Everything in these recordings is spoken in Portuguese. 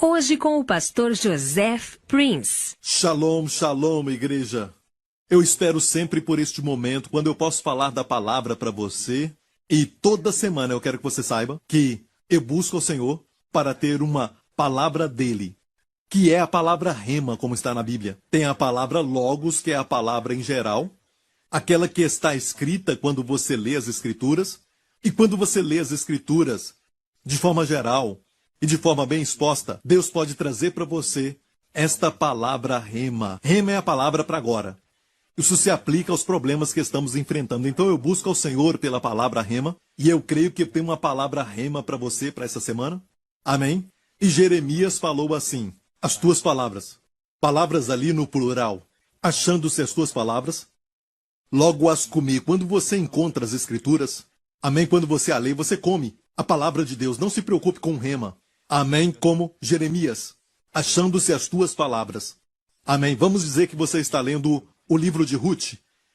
Hoje com o pastor Joseph Prince. Shalom, shalom, igreja. Eu espero sempre por este momento, quando eu posso falar da palavra para você. E toda semana eu quero que você saiba que eu busco ao Senhor para ter uma palavra dele, que é a palavra rema, como está na Bíblia. Tem a palavra logos, que é a palavra em geral, aquela que está escrita quando você lê as Escrituras. E quando você lê as Escrituras de forma geral e de forma bem exposta, Deus pode trazer para você esta palavra rema. Rema é a palavra para agora. Isso se aplica aos problemas que estamos enfrentando. Então eu busco ao Senhor pela palavra rema, e eu creio que eu tenho uma palavra rema para você para essa semana. Amém? E Jeremias falou assim: as tuas palavras, palavras ali no plural, achando-se as tuas palavras, logo as comi. Quando você encontra as Escrituras, amém, quando você a lê, você come a palavra de Deus. Não se preocupe com o rema. Amém, como Jeremias, achando-se as tuas palavras. Amém. Vamos dizer que você está lendo o livro de Ruth,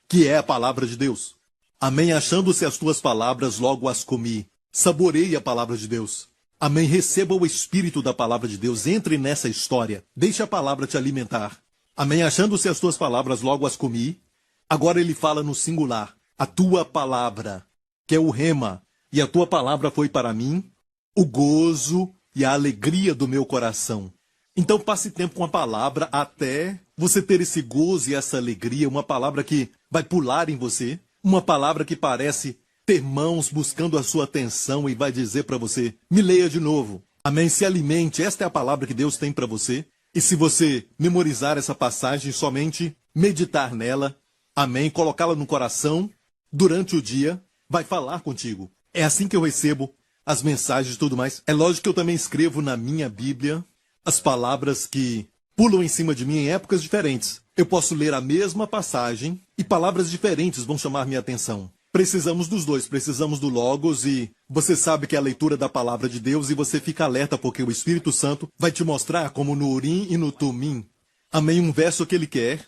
que é a palavra de Deus. Amém. Achando-se as tuas palavras, logo as comi. Saboreie a palavra de Deus. Amém. Receba o espírito da palavra de Deus. Entre nessa história. Deixe a palavra te alimentar. Amém. Achando-se as tuas palavras, logo as comi. Agora ele fala no singular. A tua palavra, que é o rema. E a tua palavra foi para mim o gozo e a alegria do meu coração. Então passe tempo com a palavra até você ter esse gozo e essa alegria, uma palavra que vai pular em você, uma palavra que parece ter mãos buscando a sua atenção e vai dizer para você: me leia de novo. Amém? Se alimente, esta é a palavra que Deus tem para você. E se você memorizar essa passagem, somente meditar nela, amém, colocá-la no coração, durante o dia, vai falar contigo. É assim que eu recebo as mensagens e tudo mais. É lógico que eu também escrevo na minha Bíblia as palavras que pulam em cima de mim em épocas diferentes. Eu posso ler a mesma passagem e palavras diferentes vão chamar minha atenção. Precisamos dos dois, precisamos do Logos, e você sabe que é a leitura da palavra de Deus, e você fica alerta porque o Espírito Santo vai te mostrar, como no Urim e no Tumim, amém, um verso que ele quer,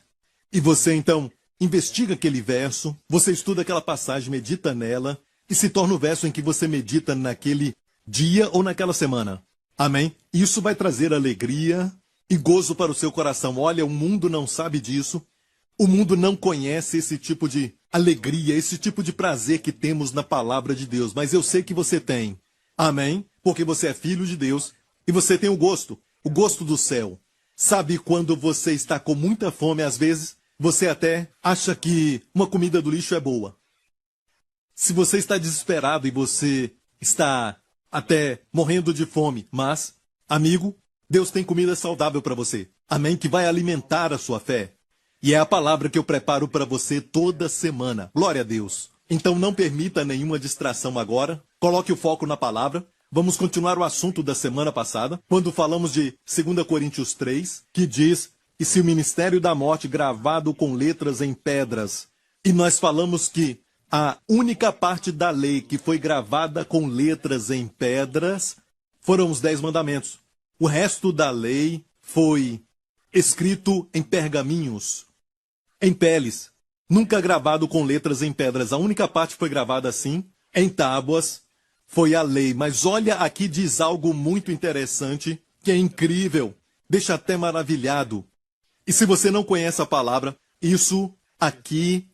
e você então investiga aquele verso, você estuda aquela passagem, medita nela, e se torna o verso em que você medita naquele dia ou naquela semana. Amém? Isso vai trazer alegria e gozo para o seu coração. Olha, o mundo não sabe disso. O mundo não conhece esse tipo de alegria, esse tipo de prazer que temos na palavra de Deus. Mas eu sei que você tem. Amém? Porque você é filho de Deus e você tem o gosto do céu. Sabe quando você está com muita fome, às vezes, você até acha que uma comida do lixo é boa. Se você está desesperado e você está até morrendo de fome, mas, amigo, Deus tem comida saudável para você. Amém? Que vai alimentar a sua fé. E é a palavra que eu preparo para você toda semana. Glória a Deus. Então não permita nenhuma distração agora. Coloque o foco na palavra. Vamos continuar o assunto da semana passada, quando falamos de 2 Coríntios 3, que diz: e se o ministério da morte gravado com letras em pedras. E nós falamos que a única parte da lei que foi gravada com letras em pedras foram os 10 mandamentos. O resto da lei foi escrito em pergaminhos, em peles, nunca gravado com letras em pedras. A única parte que foi gravada assim, em tábuas, foi a lei. Mas olha, aqui diz algo muito interessante, que é incrível, deixa até maravilhado. E se você não conhece a palavra, isso aqui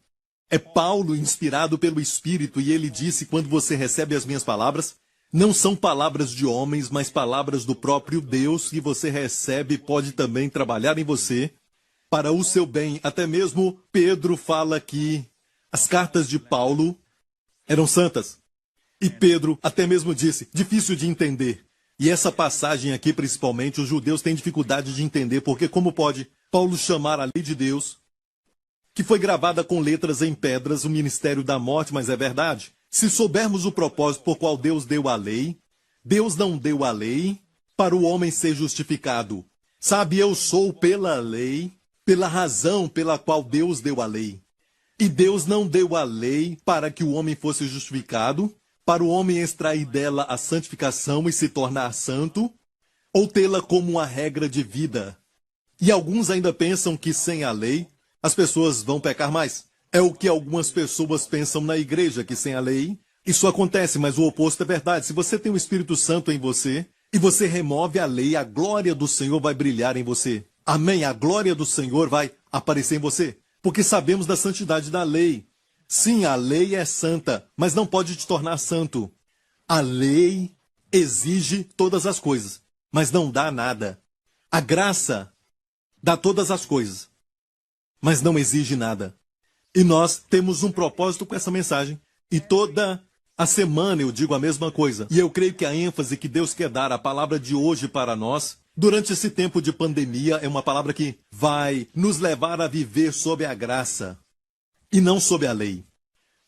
é Paulo inspirado pelo Espírito, e ele disse: quando você recebe as minhas palavras, não são palavras de homens, mas palavras do próprio Deus, que você recebe e pode também trabalhar em você para o seu bem. Até mesmo Pedro fala que as cartas de Paulo eram santas. E Pedro até mesmo disse: difícil de entender. E essa passagem aqui, principalmente, os judeus têm dificuldade de entender, porque como pode Paulo chamar a lei de Deus, que foi gravada com letras em pedras, o ministério da morte? Mas é verdade. Se soubermos o propósito por qual Deus deu a lei, Deus não deu a lei para o homem ser justificado. Sabe, eu sou pela lei, pela razão pela qual Deus deu a lei. E Deus não deu a lei para que o homem fosse justificado, para o homem extrair dela a santificação e se tornar santo, ou tê-la como uma regra de vida. E alguns ainda pensam que sem a lei as pessoas vão pecar mais. É o que algumas pessoas pensam na igreja, que sem a lei isso acontece, mas o oposto é verdade. Se você tem o Espírito Santo em você e você remove a lei, a glória do Senhor vai brilhar em você. Amém? A glória do Senhor vai aparecer em você. Porque sabemos da santidade da lei. Sim, a lei é santa, mas não pode te tornar santo. A lei exige todas as coisas, mas não dá nada. A graça dá todas as coisas, mas não exige nada. E nós temos um propósito com essa mensagem. E toda a semana eu digo a mesma coisa. E eu creio que a ênfase que Deus quer dar à palavra de hoje para nós, durante esse tempo de pandemia, é uma palavra que vai nos levar a viver sob a graça e não sob a lei.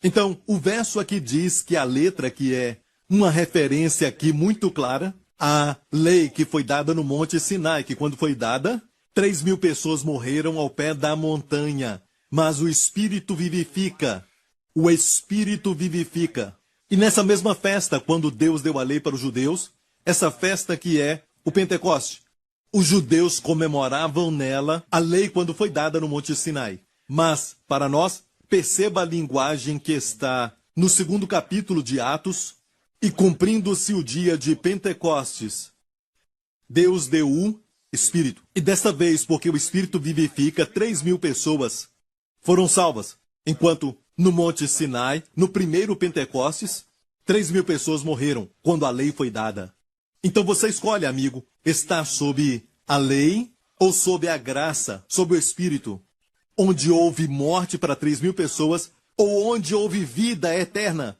Então, o verso aqui diz que a letra, que é uma referência aqui muito clara, a lei que foi dada no Monte Sinai, que quando foi dada, 3.000 pessoas morreram ao pé da montanha. Mas o Espírito vivifica. O Espírito vivifica. E nessa mesma festa, quando Deus deu a lei para os judeus, essa festa que é o Pentecoste, os judeus comemoravam nela a lei quando foi dada no Monte Sinai. Mas, para nós, perceba a linguagem que está no 2º capítulo de Atos, e cumprindo-se o dia de Pentecostes, Deus deu o Espírito. E desta vez, porque o Espírito vivifica, 3.000 pessoas foram salvas. Enquanto no Monte Sinai, no primeiro Pentecostes, 3.000 pessoas morreram quando a lei foi dada. Então você escolhe, amigo, estar sob a lei ou sob a graça, sob o Espírito, onde houve morte para 3.000 pessoas ou onde houve vida eterna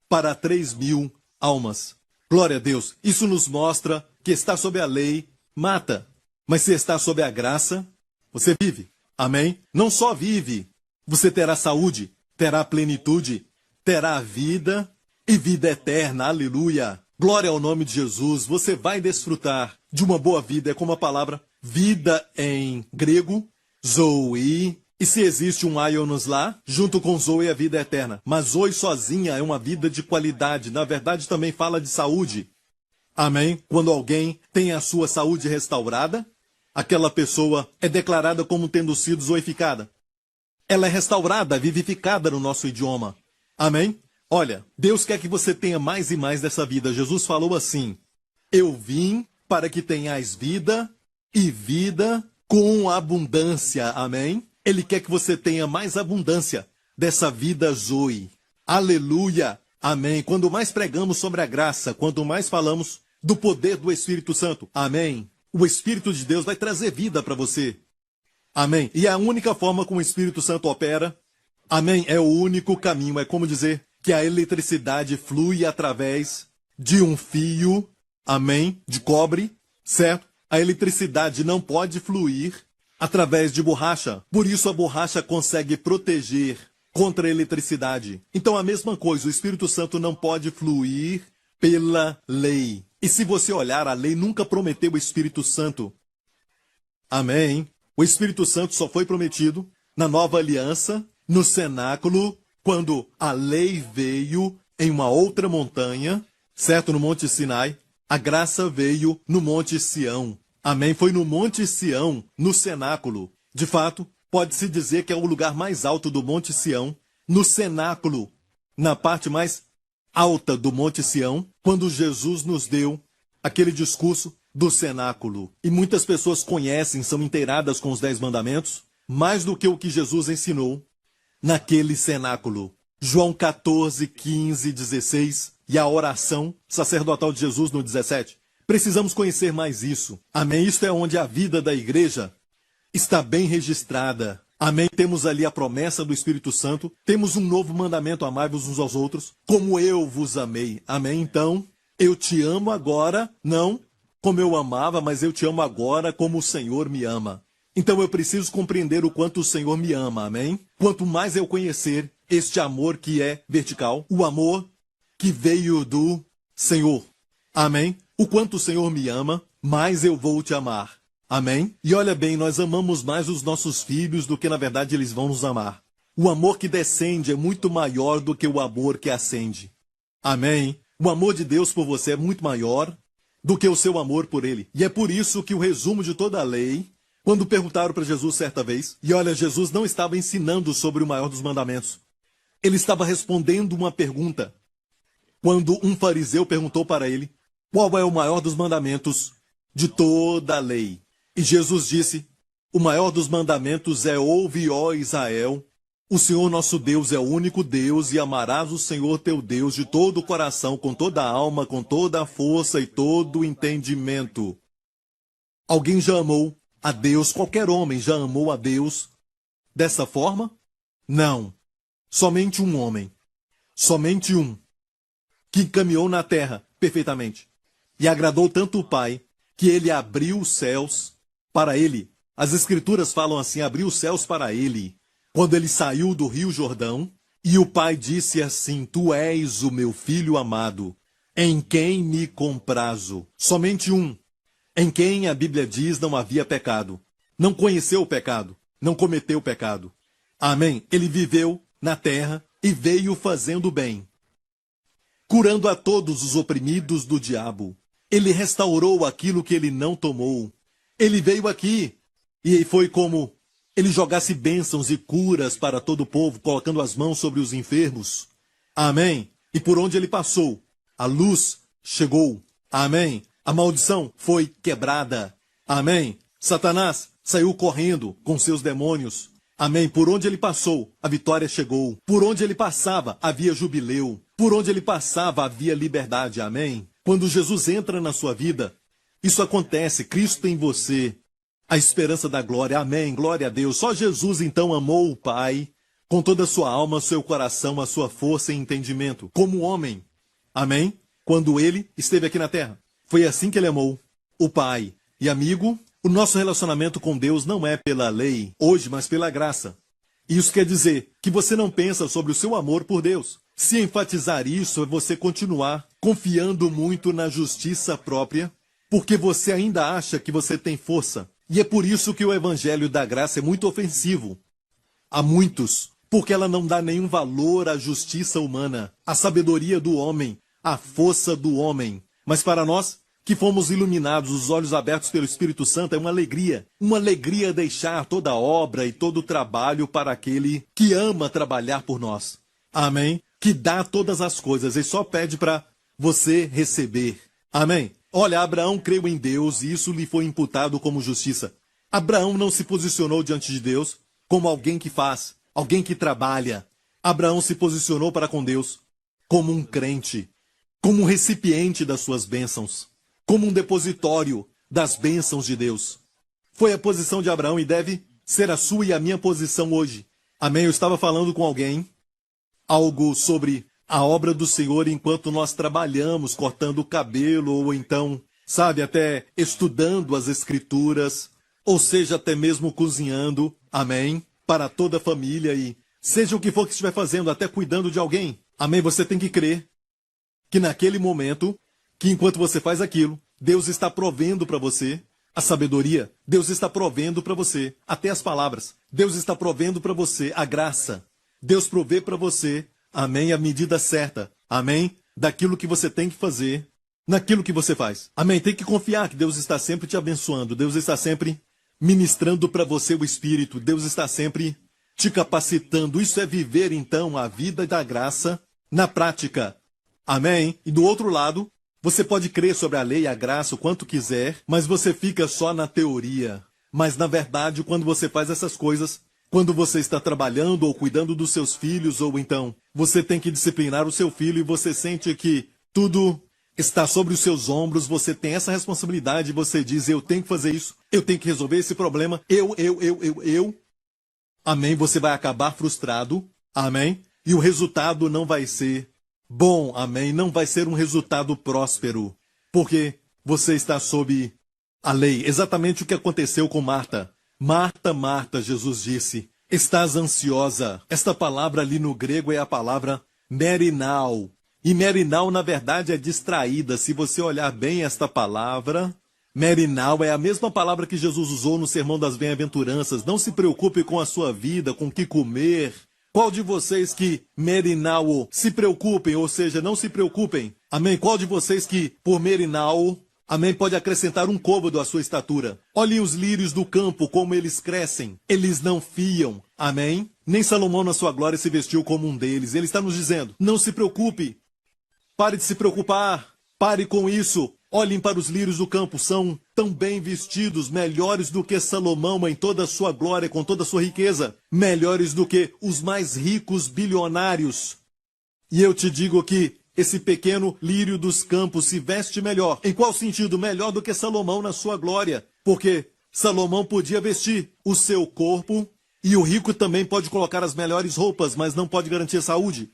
para 3.000 almas. Glória a Deus. Isso nos mostra que estar sob a lei mata, mas se está sob a graça, você vive. Amém? Não só vive, você terá saúde, terá plenitude, terá vida e vida eterna. Aleluia! Glória ao nome de Jesus. Você vai desfrutar de uma boa vida. É como a palavra vida em grego, zoe. E se existe um aions lá, junto com zoe é a vida eterna. Mas zoe sozinha é uma vida de qualidade. Na verdade, também fala de saúde. Amém? Quando alguém tem a sua saúde restaurada, aquela pessoa é declarada como tendo sido zoificada. Ela é restaurada, vivificada no nosso idioma. Amém? Olha, Deus quer que você tenha mais e mais dessa vida. Jesus falou assim: eu vim para que tenhais vida e vida com abundância. Amém? Ele quer que você tenha mais abundância dessa vida zoe. Aleluia! Amém? Quando mais pregamos sobre a graça, quanto mais falamos do poder do Espírito Santo. Amém? O Espírito de Deus vai trazer vida para você. Amém? E a única forma como o Espírito Santo opera, amém, é o único caminho. É como dizer que a eletricidade flui através de um fio, amém, de cobre, certo? A eletricidade não pode fluir através de borracha. Por isso a borracha consegue proteger contra a eletricidade. Então a mesma coisa, o Espírito Santo não pode fluir pela lei. E se você olhar, a lei nunca prometeu o Espírito Santo. Amém? O Espírito Santo só foi prometido na nova aliança, no cenáculo, quando a lei veio em uma outra montanha, certo? No Monte Sinai. A graça veio no Monte Sião. Amém? Foi no Monte Sião, no cenáculo. De fato, pode-se dizer que é o lugar mais alto do Monte Sião, no cenáculo, na parte mais alta do Monte Sião, quando Jesus nos deu aquele discurso do cenáculo. E muitas pessoas conhecem, são inteiradas com os 10 mandamentos, mais do que o que Jesus ensinou naquele cenáculo. João 14, 15, 16 e a oração sacerdotal de Jesus no 17. Precisamos conhecer mais isso. Amém? Isto é onde a vida da igreja está bem registrada. Amém? Temos ali a promessa do Espírito Santo. Temos um novo mandamento: amai-vos uns aos outros, como eu vos amei. Amém? Então, eu te amo agora, não como eu amava, mas eu te amo agora como o Senhor me ama. Então eu preciso compreender o quanto o Senhor me ama. Amém? Quanto mais eu conhecer este amor que é vertical, o amor que veio do Senhor. Amém? O quanto o Senhor me ama, mais eu vou te amar. Amém? E olha bem, nós amamos mais os nossos filhos do que na verdade eles vão nos amar. O amor que descende é muito maior do que o amor que ascende. Amém? O amor de Deus por você é muito maior do que o seu amor por ele. E é por isso que o resumo de toda a lei, quando perguntaram para Jesus certa vez, e olha, Jesus não estava ensinando sobre o maior dos mandamentos. Ele estava respondendo uma pergunta. Quando um fariseu perguntou para ele Qual é o maior dos mandamentos de toda a lei? E Jesus disse, o maior dos mandamentos é: ouve, ó Israel, o Senhor nosso Deus é o único Deus, e amarás o Senhor teu Deus de todo o coração, com toda a alma, com toda a força e todo o entendimento. Alguém já amou a Deus, qualquer homem já amou a Deus dessa forma? Não. Somente um homem. Somente um. Que caminhou na terra perfeitamente. E agradou tanto o Pai, que ele abriu os céus para ele. As Escrituras falam assim, abriu os céus para ele, quando ele saiu do Rio Jordão, e o Pai disse assim, tu és o meu filho amado, em quem me comprazo. Somente um, em quem a Bíblia diz não havia pecado. Não conheceu o pecado, não cometeu o pecado. Amém? Ele viveu na terra e veio fazendo bem, curando a todos os oprimidos do diabo. Ele restaurou aquilo que ele não tomou. Ele veio aqui e foi como ele jogasse bênçãos e curas para todo o povo, colocando as mãos sobre os enfermos. Amém? E por onde ele passou, a luz chegou. Amém? A maldição foi quebrada. Amém? Satanás saiu correndo com seus demônios. Amém? Por onde ele passou, a vitória chegou. Por onde ele passava, havia jubileu. Por onde ele passava, havia liberdade. Amém? Quando Jesus entra na sua vida, isso acontece. Cristo em você, a esperança da glória. Amém? Glória a Deus. Só Jesus então amou o Pai com toda a sua alma, seu coração, a sua força e entendimento, como homem. Amém? Quando ele esteve aqui na terra. Foi assim que ele amou o Pai. E amigo, o nosso relacionamento com Deus não é pela lei hoje, mas pela graça. Isso quer dizer que você não pensa sobre o seu amor por Deus. Se enfatizar isso é você continuar confiando muito na justiça própria, porque você ainda acha que você tem força. E é por isso que o evangelho da graça é muito ofensivo a muitos, porque ela não dá nenhum valor à justiça humana, à sabedoria do homem, à força do homem. Mas para nós, que fomos iluminados, os olhos abertos pelo Espírito Santo, é uma alegria deixar toda a obra e todo o trabalho para aquele que ama trabalhar por nós. Amém? Que dá todas as coisas e só pede para você receber. Amém? Olha, Abraão creu em Deus e isso lhe foi imputado como justiça. Abraão não se posicionou diante de Deus como alguém que faz, alguém que trabalha. Abraão se posicionou para com Deus como um crente, como um recipiente das suas bênçãos, como um depositório das bênçãos de Deus. Foi a posição de Abraão e deve ser a sua e a minha posição hoje. Amém? Eu estava falando com alguém algo sobre a obra do Senhor enquanto nós trabalhamos, cortando o cabelo, ou então, sabe, até estudando as Escrituras, ou seja, até mesmo cozinhando, amém, para toda a família e seja o que for que estiver fazendo, até cuidando de alguém, amém, você tem que crer que naquele momento, que enquanto você faz aquilo, Deus está provendo para você a sabedoria, Deus está provendo para você até as palavras, Deus está provendo para você a graça, Deus provê para você, amém, a medida certa, amém, daquilo que você tem que fazer, naquilo que você faz. Amém, tem que confiar que Deus está sempre te abençoando, Deus está sempre ministrando para você o Espírito, Deus está sempre te capacitando. Isso é viver, então, a vida da graça na prática. Amém? E do outro lado, você pode crer sobre a lei e a graça o quanto quiser, mas você fica só na teoria. Mas, na verdade, quando você faz essas coisas, quando você está trabalhando ou cuidando dos seus filhos, ou então você tem que disciplinar o seu filho e você sente que tudo está sobre os seus ombros, você tem essa responsabilidade e você diz, eu tenho que fazer isso, eu tenho que resolver esse problema, eu. Amém? Você vai acabar frustrado, amém? E o resultado não vai ser bom, amém? Não vai ser um resultado próspero, porque você está sob a lei. Exatamente o que aconteceu com Marta. Marta, Marta, Jesus disse, estás ansiosa. Esta palavra ali no grego é a palavra merinal. E merinal, na verdade, é distraída. Se você olhar bem esta palavra, merinal é a mesma palavra que Jesus usou no Sermão das Bem-aventuranças. Não se preocupe com a sua vida, com o que comer. Qual de vocês que merinal se preocupem, ou seja, não se preocupem? Amém? Qual de vocês que, por merinal, amém, pode acrescentar um côvado à sua estatura? Olhem os lírios do campo, como eles crescem. Eles não fiam. Amém? Nem Salomão na sua glória se vestiu como um deles. Ele está nos dizendo, não se preocupe. Pare de se preocupar. Pare com isso. Olhem para os lírios do campo, são tão bem vestidos, melhores do que Salomão em toda a sua glória, com toda a sua riqueza, melhores do que os mais ricos bilionários. E eu te digo que esse pequeno lírio dos campos se veste melhor. Em qual sentido? Melhor do que Salomão na sua glória. Porque Salomão podia vestir o seu corpo e o rico também pode colocar as melhores roupas, mas não pode garantir saúde.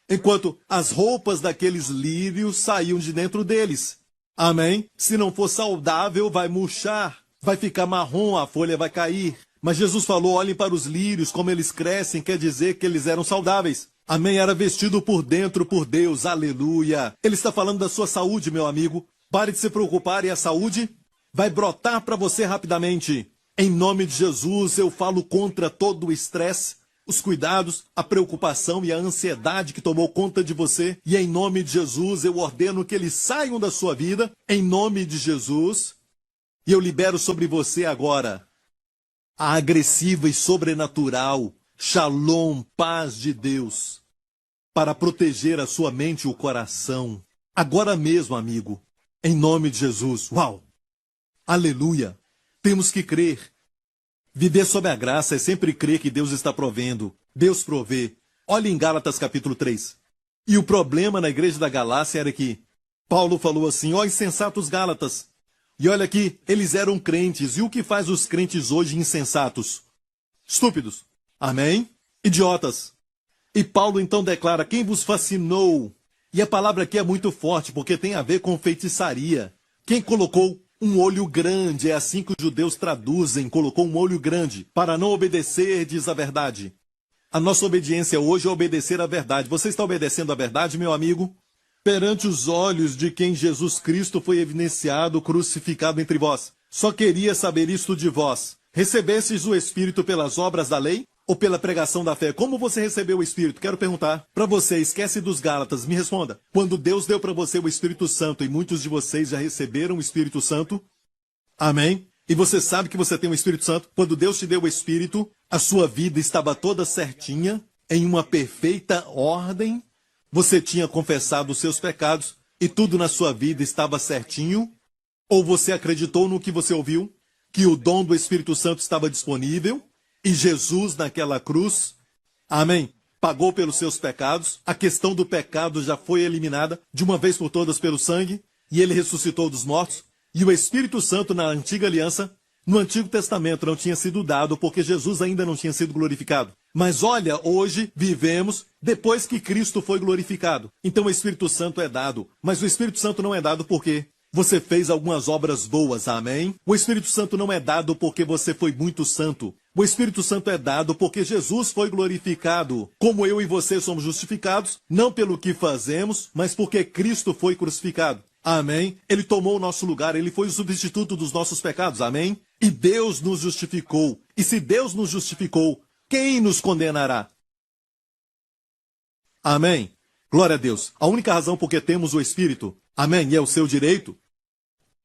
Enquanto as roupas daqueles lírios saíam de dentro deles. Amém? Se não for saudável, vai murchar, vai ficar marrom, a folha vai cair. Mas Jesus falou, olhem para os lírios, como eles crescem, quer dizer que eles eram saudáveis. Amém? Era vestido por dentro por Deus, aleluia. Ele está falando da sua saúde, meu amigo. Pare de se preocupar e a saúde vai brotar para você rapidamente. Em nome de Jesus, eu falo contra todo o estresse, os cuidados, a preocupação e a ansiedade que tomou conta de você. E em nome de Jesus, eu ordeno que eles saiam da sua vida, em nome de Jesus. E eu libero sobre você agora a agressiva e sobrenatural Shalom, paz de Deus, para proteger a sua mente e o coração. Agora mesmo, amigo, em nome de Jesus. Uau! Aleluia! Temos que crer. Viver sob a graça é sempre crer que Deus está provendo. Deus provê. Olha em Gálatas capítulo 3. E o problema na igreja da Galácia era que Paulo falou assim, ó insensatos Gálatas. E olha aqui, eles eram crentes. E o que faz os crentes hoje insensatos? Estúpidos. Amém? Idiotas. E Paulo então declara, quem vos fascinou? E a palavra aqui é muito forte, porque tem a ver com feitiçaria. Quem colocou um olho grande, é assim que os judeus traduzem, colocou um olho grande, para não obedecer, diz a verdade. A nossa obediência hoje é obedecer à verdade. Você está obedecendo à verdade, meu amigo? Perante os olhos de quem Jesus Cristo foi evidenciado, crucificado entre vós. Só queria saber isto de vós. Recebestes o Espírito pelas obras da lei? Ou pela pregação da fé? Como você recebeu o Espírito? Quero perguntar para você, esquece dos Gálatas, me responda. Quando Deus deu para você o Espírito Santo, e muitos de vocês já receberam o Espírito Santo, amém? E você sabe que você tem o Espírito Santo? Quando Deus te deu o Espírito, a sua vida estava toda certinha, em uma perfeita ordem, você tinha confessado os seus pecados, e tudo na sua vida estava certinho? Ou você acreditou no que você ouviu? Que o dom do Espírito Santo estava disponível? E Jesus naquela cruz, amém, pagou pelos seus pecados, a questão do pecado já foi eliminada de uma vez por todas pelo sangue, e ele ressuscitou dos mortos, e o Espírito Santo na antiga aliança, no Antigo Testamento não tinha sido dado, porque Jesus ainda não tinha sido glorificado. Mas olha, hoje vivemos depois que Cristo foi glorificado. Então o Espírito Santo é dado, mas o Espírito Santo não é dado porque você fez algumas obras boas, amém? O Espírito Santo não é dado porque você foi muito santo. O Espírito Santo é dado porque Jesus foi glorificado. Como eu e você somos justificados, não pelo que fazemos, mas porque Cristo foi crucificado. Amém? Ele tomou o nosso lugar, ele foi o substituto dos nossos pecados, amém? E Deus nos justificou. E se Deus nos justificou, quem nos condenará? Amém? Glória a Deus. A única razão por que temos o Espírito, amém, e é o seu direito,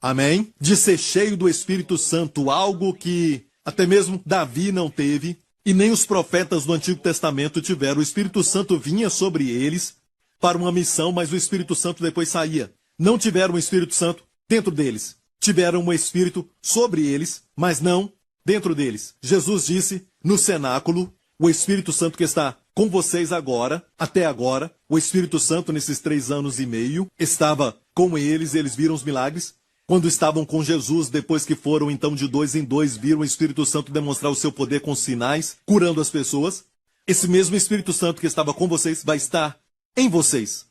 amém, de ser cheio do Espírito Santo, algo que até mesmo Davi não teve, e nem os profetas do Antigo Testamento tiveram. O Espírito Santo vinha sobre eles para uma missão, mas o Espírito Santo depois saía. Não tiveram o Espírito Santo dentro deles. Tiveram um Espírito sobre eles, mas não dentro deles. Jesus disse no cenáculo, o Espírito Santo que está com vocês agora, até agora, o Espírito Santo nesses 3 anos e meio, estava com eles viram os milagres. Quando estavam com Jesus, depois que foram então de 2 em 2, viram o Espírito Santo demonstrar o seu poder com sinais, curando as pessoas. Esse mesmo Espírito Santo que estava com vocês vai estar em vocês.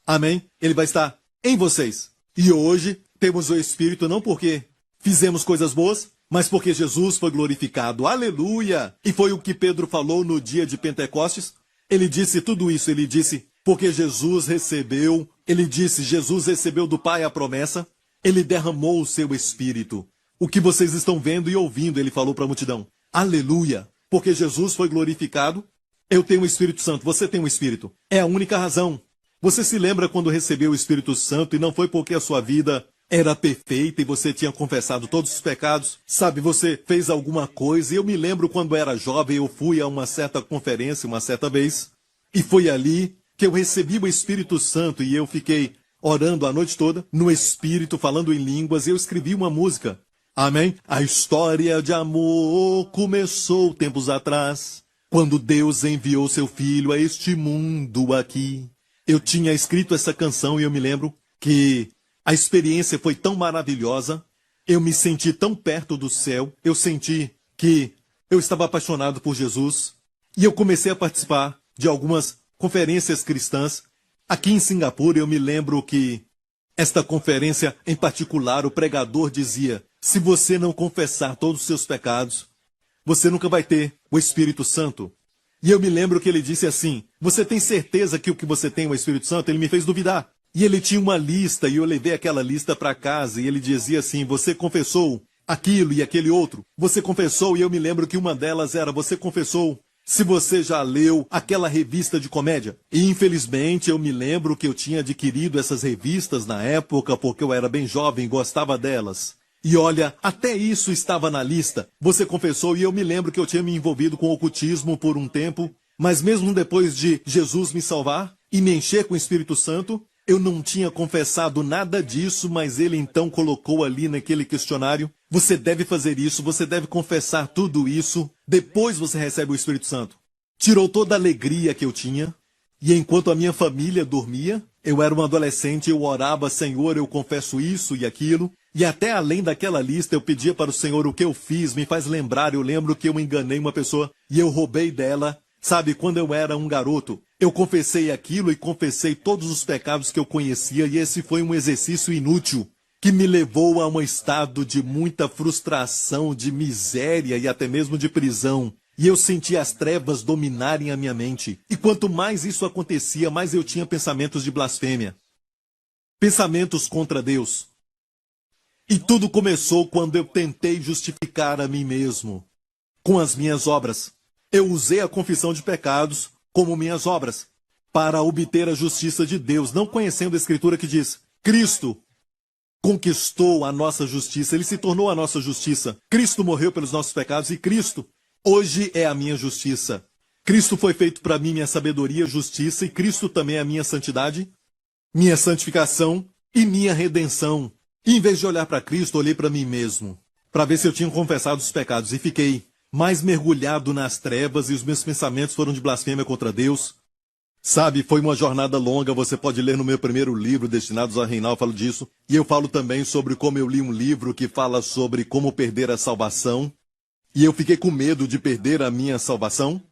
Amém? Ele vai estar em vocês. E hoje temos o Espírito não porque fizemos coisas boas, mas porque Jesus foi glorificado. Aleluia! E foi o que Pedro falou no dia de Pentecostes. Ele disse tudo isso, ele disse, porque Jesus recebeu do Pai a promessa. Ele derramou o seu Espírito. O que vocês estão vendo e ouvindo, ele falou para a multidão. Aleluia! Porque Jesus foi glorificado. Eu tenho o Espírito Santo, você tem o Espírito. É a única razão. Você se lembra quando recebeu o Espírito Santo e não foi porque a sua vida era perfeita e você tinha confessado todos os pecados? Sabe, você fez alguma coisa e eu me lembro quando era jovem, eu fui a uma certa conferência uma certa vez e foi ali que eu recebi o Espírito Santo e eu fiquei orando a noite toda, no Espírito, falando em línguas, e eu escrevi uma música. Amém? A história de amor começou tempos atrás, quando Deus enviou seu Filho a este mundo aqui. Eu tinha escrito essa canção e eu me lembro que a experiência foi tão maravilhosa, eu me senti tão perto do céu, eu senti que eu estava apaixonado por Jesus, e eu comecei a participar de algumas conferências cristãs. Aqui em Singapura, eu me lembro que esta conferência em particular, o pregador dizia: se você não confessar todos os seus pecados, você nunca vai ter o Espírito Santo. E eu me lembro que ele disse assim: você tem certeza que o que você tem é o Espírito Santo? Ele me fez duvidar. E ele tinha uma lista, e eu levei aquela lista para casa, e ele dizia assim: você confessou aquilo e aquele outro? Você confessou? E eu me lembro que uma delas era: você confessou se você já leu aquela revista de comédia? E infelizmente eu me lembro que eu tinha adquirido essas revistas na época, porque eu era bem jovem e gostava delas. E olha, até isso estava na lista. Você confessou, e eu me lembro que eu tinha me envolvido com o ocultismo por um tempo, mas mesmo depois de Jesus me salvar e me encher com o Espírito Santo, eu não tinha confessado nada disso, mas ele então colocou ali naquele questionário: você deve fazer isso, você deve confessar tudo isso, depois você recebe o Espírito Santo. Tirou toda a alegria que eu tinha, e enquanto a minha família dormia, eu era um adolescente, eu orava: Senhor, eu confesso isso e aquilo, e até além daquela lista eu pedia para o Senhor: o que eu fiz me faz lembrar. Eu lembro que eu enganei uma pessoa e eu roubei dela. Sabe, quando eu era um garoto, eu confessei aquilo e confessei todos os pecados que eu conhecia, e esse foi um exercício inútil que me levou a um estado de muita frustração, de miséria e até mesmo de prisão. E eu senti as trevas dominarem a minha mente. E quanto mais isso acontecia, mais eu tinha pensamentos de blasfêmia, pensamentos contra Deus. E tudo começou quando eu tentei justificar a mim mesmo com as minhas obras. Eu usei a confissão de pecados como minhas obras para obter a justiça de Deus, não conhecendo a Escritura que diz: Cristo conquistou a nossa justiça, ele se tornou a nossa justiça. Cristo morreu pelos nossos pecados e Cristo hoje é a minha justiça. Cristo foi feito para mim minha sabedoria, justiça, e Cristo também é a minha santidade, minha santificação e minha redenção. E em vez de olhar para Cristo, olhei para mim mesmo, para ver se eu tinha confessado os pecados, e fiquei mais mergulhado nas trevas, e os meus pensamentos foram de blasfêmia contra Deus. Sabe, foi uma jornada longa, você pode ler no meu primeiro livro, Destinados a Reinar, eu falo disso. E eu falo também sobre como eu li um livro que fala sobre como perder a salvação. E eu fiquei com medo de perder a minha salvação.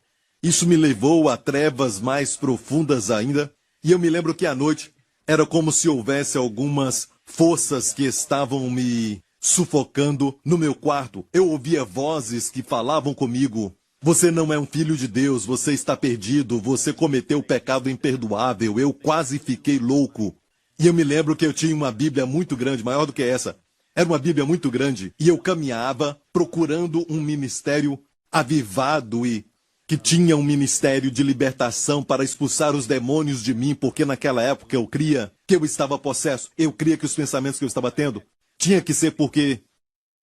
Isso me levou a trevas mais profundas ainda. E eu me lembro que à noite era como se houvesse algumas forças que estavam me sufocando no meu quarto. Eu ouvia vozes que falavam comigo: você não é um filho de Deus, você está perdido, você cometeu o pecado imperdoável. Eu quase fiquei louco. E eu me lembro que eu tinha uma Bíblia muito grande, maior do que essa. Era uma Bíblia muito grande, e eu caminhava procurando um ministério avivado e que tinha um ministério de libertação para expulsar os demônios de mim, porque naquela época eu cria que eu estava possesso. Eu cria que os pensamentos que eu estava tendo tinha que ser porque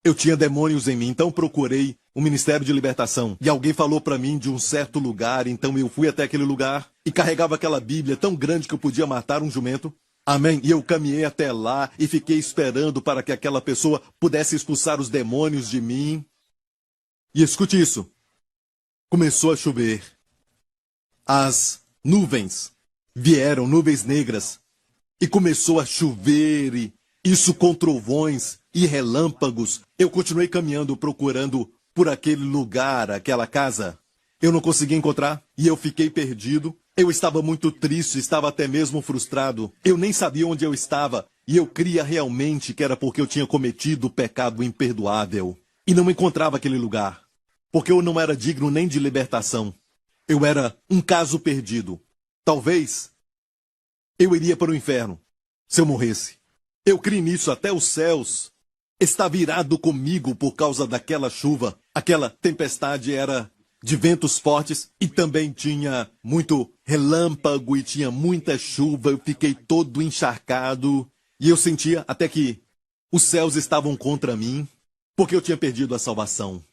eu tinha demônios em mim. Então procurei um ministério de libertação. E alguém falou para mim de um certo lugar, então eu fui até aquele lugar e carregava aquela Bíblia tão grande que eu podia matar um jumento. Amém? E eu caminhei até lá e fiquei esperando para que aquela pessoa pudesse expulsar os demônios de mim. E escute isso. Começou a chover. As nuvens vieram, nuvens negras, e começou a chover, e isso com trovões e relâmpagos. Eu continuei caminhando, procurando por aquele lugar, aquela casa. Eu não consegui encontrar, e eu fiquei perdido. Eu estava muito triste, estava até mesmo frustrado. Eu nem sabia onde eu estava, e eu cria realmente que era porque eu tinha cometido o pecado imperdoável. E não encontrava aquele lugar, porque eu não era digno nem de libertação. Eu era um caso perdido. Talvez eu iria para o inferno se eu morresse. Eu criei nisso, até os céus está virado comigo por causa daquela chuva. Aquela tempestade era de ventos fortes e também tinha muito relâmpago e tinha muita chuva. Eu fiquei todo encharcado e eu sentia até que os céus estavam contra mim, porque eu tinha perdido a salvação.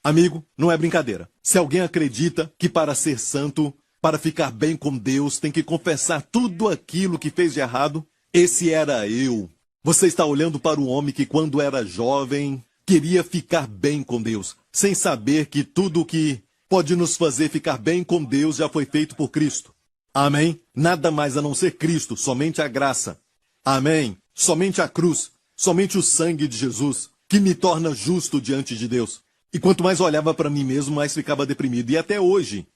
Amigo, não é brincadeira. Se alguém acredita que para ser santo para ficar bem com Deus, tem que confessar tudo aquilo que fez de errado. Esse era eu. Você está olhando para um homem que, quando era jovem, queria ficar bem com Deus, sem saber que tudo o que pode nos fazer ficar bem com Deus já foi feito por Cristo. Amém? Nada mais a não ser Cristo, somente a graça. Amém? Somente a cruz, somente o sangue de Jesus, que me torna justo diante de Deus. E quanto mais olhava para mim mesmo, mais ficava deprimido. E até hoje,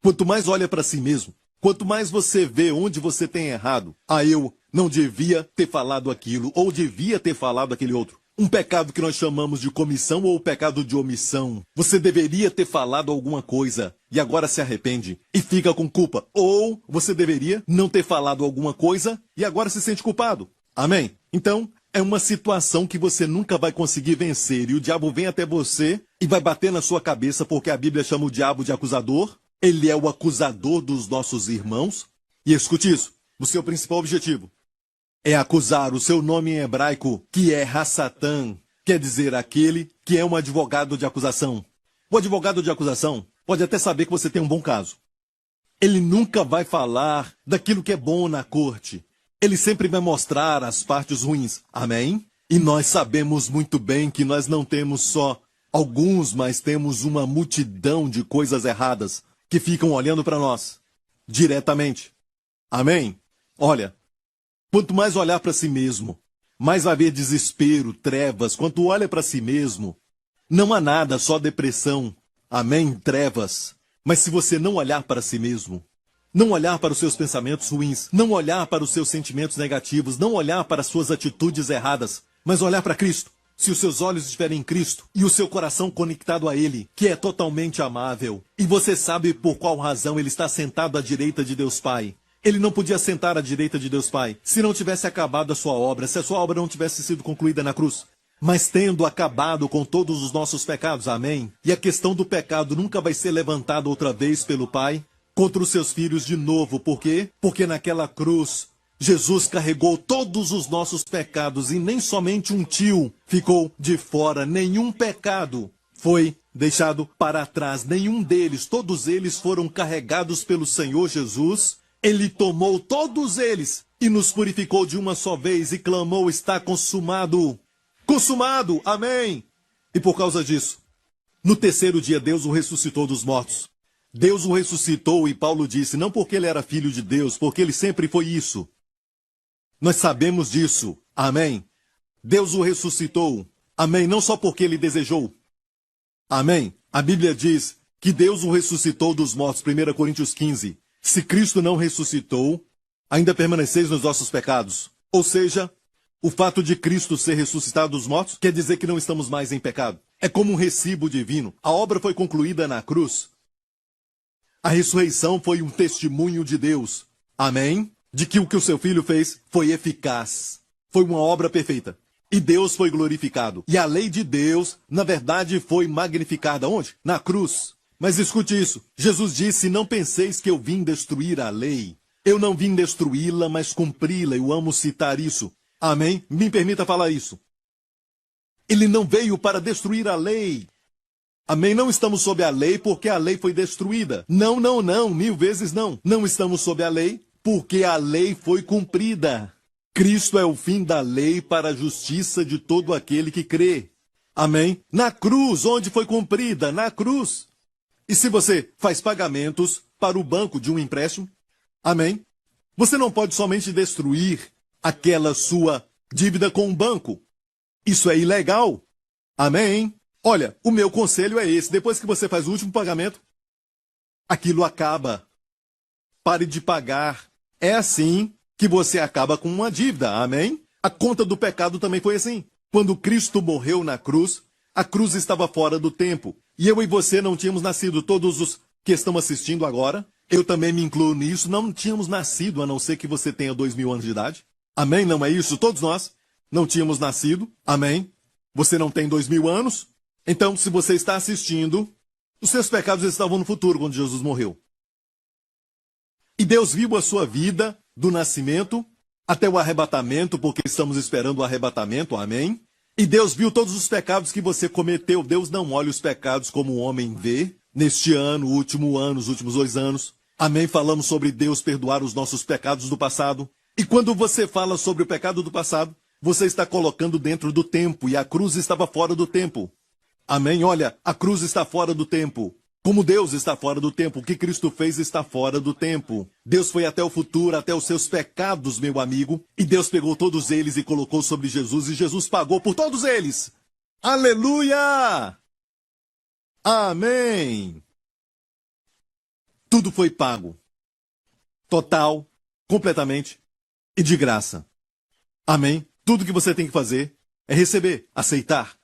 quanto mais olha para si mesmo, quanto mais você vê onde você tem errado, eu não devia ter falado aquilo, ou devia ter falado aquele outro. Um pecado que nós chamamos de comissão ou pecado de omissão. Você deveria ter falado alguma coisa e agora se arrepende e fica com culpa. Ou você deveria não ter falado alguma coisa e agora se sente culpado. Amém? Então, é uma situação que você nunca vai conseguir vencer e o diabo vem até você e vai bater na sua cabeça porque a Bíblia chama o diabo de acusador. Ele é o acusador dos nossos irmãos. E escute isso, o seu principal objetivo é acusar o seu nome em hebraico, que é Hassatan, quer dizer aquele que é um advogado de acusação. O advogado de acusação pode até saber que você tem um bom caso. Ele nunca vai falar daquilo que é bom na corte. Ele sempre vai mostrar as partes ruins. Amém? E nós sabemos muito bem que nós não temos só alguns, mas temos uma multidão de coisas erradas que ficam olhando para nós diretamente. Amém? Olha, quanto mais olhar para si mesmo, mais vai haver desespero, trevas. Quanto olha para si mesmo, não há nada, só depressão. Amém? Trevas. Mas se você não olhar para si mesmo, não olhar para os seus pensamentos ruins, não olhar para os seus sentimentos negativos, não olhar para as suas atitudes erradas, mas olhar para Cristo. Se os seus olhos estiverem em Cristo e o seu coração conectado a Ele, que é totalmente amável, e você sabe por qual razão Ele está sentado à direita de Deus Pai. Ele não podia sentar à direita de Deus Pai se não tivesse acabado a sua obra, se a sua obra não tivesse sido concluída na cruz. Mas tendo acabado com todos os nossos pecados, amém? E a questão do pecado nunca vai ser levantada outra vez pelo Pai contra os seus filhos de novo. Por quê? Porque naquela cruz, Jesus carregou todos os nossos pecados e nem somente um tio ficou de fora. Nenhum pecado foi deixado para trás. Nenhum deles, todos eles foram carregados pelo Senhor Jesus. Ele tomou todos eles e nos purificou de uma só vez e clamou: está consumado. Consumado, amém. E por causa disso, no terceiro dia Deus o ressuscitou dos mortos. Deus o ressuscitou e Paulo disse, não porque ele era filho de Deus, porque ele sempre foi isso. Nós sabemos disso, amém. Deus o ressuscitou, amém, não só porque ele desejou. Amém. A Bíblia diz que Deus o ressuscitou dos mortos, 1 Coríntios 15. Se Cristo não ressuscitou, ainda permaneceis nos vossos pecados. Ou seja, o fato de Cristo ser ressuscitado dos mortos quer dizer que não estamos mais em pecado. É como um recibo divino. A obra foi concluída na cruz. A ressurreição foi um testemunho de Deus. Amém? De que o seu filho fez foi eficaz. Foi uma obra perfeita. E Deus foi glorificado. E a lei de Deus, na verdade, foi magnificada. Onde? Na cruz. Mas escute isso. Jesus disse, não penseis que eu vim destruir a lei. Eu não vim destruí-la, mas cumpri-la. Eu amo citar isso. Amém? Me permita falar isso. Ele não veio para destruir a lei. Amém? Não estamos sob a lei porque a lei foi destruída. Não, não, não. 1000 vezes não. Não estamos sob a lei porque a lei foi cumprida. Cristo é o fim da lei para a justiça de todo aquele que crê. Amém? Na cruz, onde foi cumprida? Na cruz. E se você faz pagamentos para o banco de um empréstimo, amém? Você não pode somente destruir aquela sua dívida com o banco. Isso é ilegal. Amém? Olha, o meu conselho é esse. Depois que você faz o último pagamento, aquilo acaba. Pare de pagar. É assim que você acaba com uma dívida. Amém? A conta do pecado também foi assim. Quando Cristo morreu na cruz, a cruz estava fora do tempo. E eu e você não tínhamos nascido. Todos os que estão assistindo agora, eu também me incluo nisso, não tínhamos nascido, a não ser que você tenha 2000 anos de idade. Amém? Não é isso? Todos nós não tínhamos nascido. Amém? Você não tem 2000 anos. Então, se você está assistindo, os seus pecados estavam no futuro, quando Jesus morreu. E Deus viu a sua vida do nascimento até o arrebatamento, porque estamos esperando o arrebatamento. Amém? E Deus viu todos os pecados que você cometeu. Deus não olha os pecados como o homem vê. neste ano, último ano, os últimos 2 anos. Amém? Falamos sobre Deus perdoar os nossos pecados do passado. E quando você fala sobre o pecado do passado, você está colocando dentro do tempo, e a cruz estava fora do tempo. Amém? Olha, a cruz está fora do tempo. Como Deus está fora do tempo, o que Cristo fez está fora do tempo. Deus foi até o futuro, até os seus pecados, meu amigo, e Deus pegou todos eles e colocou sobre Jesus, e Jesus pagou por todos eles. Aleluia! Amém! Tudo foi pago. Total, completamente e de graça. Amém? Tudo que você tem que fazer é receber, aceitar.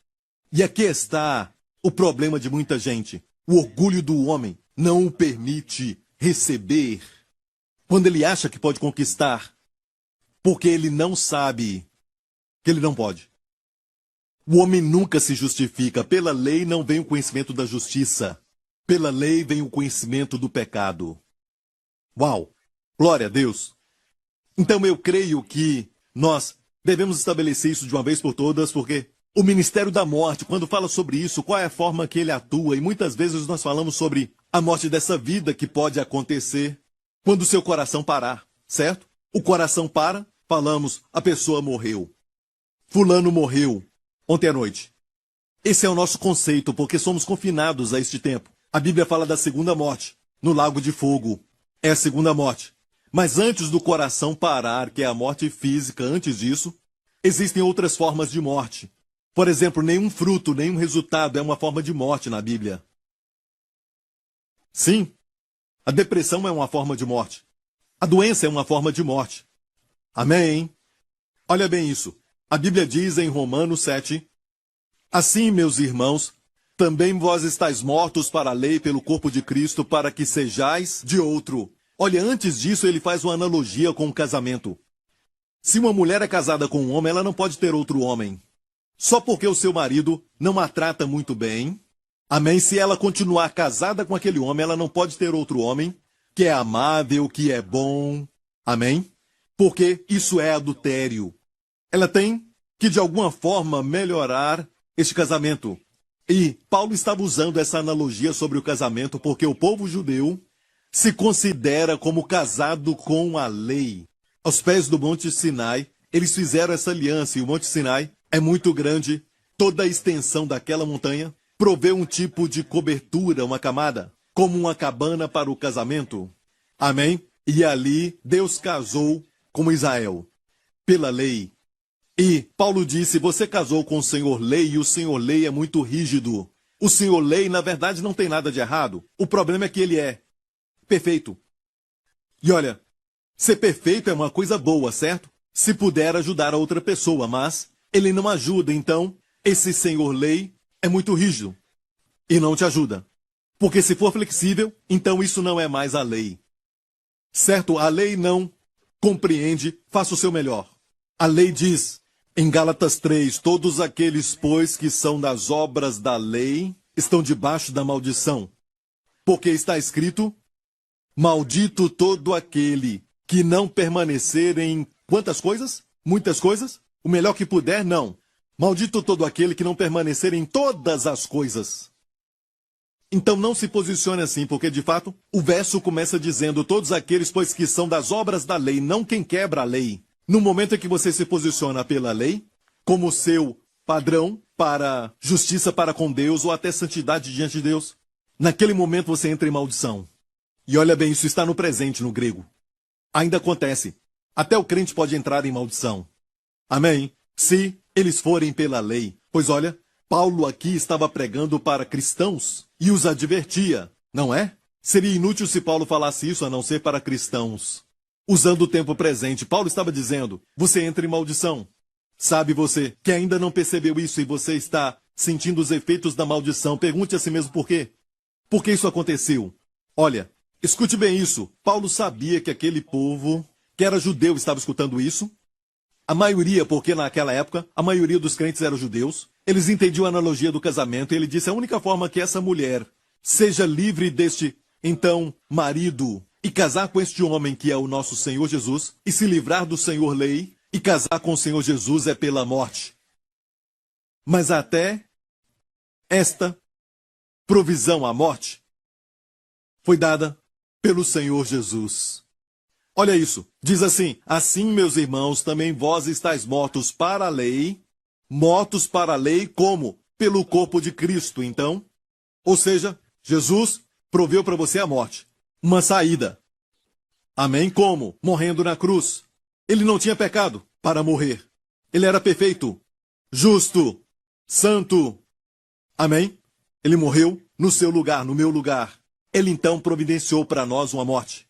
E aqui está o problema de muita gente. O orgulho do homem não o permite receber quando ele acha que pode conquistar, porque ele não sabe que ele não pode. O homem nunca se justifica. Pela lei não vem o conhecimento da justiça. Pela lei vem o conhecimento do pecado. Uau! Glória a Deus! Então eu creio que nós devemos estabelecer isso de uma vez por todas, porque o ministério da morte, quando fala sobre isso, qual é a forma que ele atua? E muitas vezes nós falamos sobre a morte dessa vida que pode acontecer quando o seu coração parar, certo? O coração para, falamos, a pessoa morreu. Fulano morreu ontem à noite. Esse é o nosso conceito, porque somos confinados a este tempo. A Bíblia fala da segunda morte, no lago de fogo. É a segunda morte. Mas antes do coração parar, que é a morte física, antes disso, existem outras formas de morte. Por exemplo, nenhum fruto, nenhum resultado é uma forma de morte na Bíblia. Sim, a depressão é uma forma de morte. A doença é uma forma de morte. Amém? Olha bem isso. A Bíblia diz em Romanos 7, assim, meus irmãos, também vós estáis mortos para a lei pelo corpo de Cristo, para que sejais de outro. Olha, antes disso ele faz uma analogia com o casamento. Se uma mulher é casada com um homem, ela não pode ter outro homem. Só porque o seu marido não a trata muito bem. Amém? Se ela continuar casada com aquele homem, ela não pode ter outro homem que é amável, que é bom. Amém? Porque isso é adultério. Ela tem que, de alguma forma, melhorar este casamento. E Paulo estava usando essa analogia sobre o casamento porque o povo judeu se considera como casado com a lei. Aos pés do Monte Sinai, eles fizeram essa aliança, e o Monte Sinai é muito grande. Toda a extensão daquela montanha provê um tipo de cobertura, uma camada, como uma cabana para o casamento. Amém? E ali Deus casou com Israel, pela lei. E Paulo disse, você casou com o Senhor Lei, e o Senhor Lei é muito rígido. O Senhor Lei, na verdade, não tem nada de errado. O problema é que ele é perfeito. E olha, ser perfeito é uma coisa boa, certo? Se puder ajudar a outra pessoa, mas ele não ajuda, então esse Senhor Lei é muito rígido e não te ajuda. Porque se for flexível, então isso não é mais a lei. Certo? A lei não compreende, faça o seu melhor. A lei diz, em Gálatas 3, todos aqueles, pois, que são das obras da lei, estão debaixo da maldição. Porque está escrito, maldito todo aquele que não permanecer em quantas coisas? Muitas coisas? O melhor que puder? Não. Maldito todo aquele que não permanecer em todas as coisas. Então não se posicione assim, porque de fato o verso começa dizendo todos aqueles, pois, que são das obras da lei, não quem quebra a lei. No momento em que você se posiciona pela lei, como seu padrão para justiça para com Deus ou até santidade diante de Deus, naquele momento você entra em maldição. E olha bem, isso está no presente no grego. Ainda acontece. Até o crente pode entrar em maldição. Amém? Se eles forem pela lei. Pois olha, Paulo aqui estava pregando para cristãos e os advertia, não é? Seria inútil se Paulo falasse isso a não ser para cristãos. Usando o tempo presente, Paulo estava dizendo, você entra em maldição. Sabe você que ainda não percebeu isso e você está sentindo os efeitos da maldição, pergunte a si mesmo por quê. Por que isso aconteceu? Olha, escute bem isso. Paulo sabia que aquele povo, que era judeu, estava escutando isso. A maioria, porque naquela época, a maioria dos crentes eram judeus. Eles entendiam a analogia do casamento e ele disse, a única forma que essa mulher seja livre deste, então, marido, e casar com este homem que é o nosso Senhor Jesus, e se livrar do Senhor Lei, e casar com o Senhor Jesus é pela morte. Mas até esta provisão à morte, foi dada pelo Senhor Jesus. Olha isso, diz assim: assim, meus irmãos, também vós estáis mortos para a lei como? Pelo corpo de Cristo, então. Ou seja, Jesus proveu para você a morte, uma saída. Amém? Como? Morrendo na cruz. Ele não tinha pecado para morrer. Ele era perfeito, justo, santo. Amém? Ele morreu no seu lugar, no meu lugar. Ele então providenciou para nós uma morte.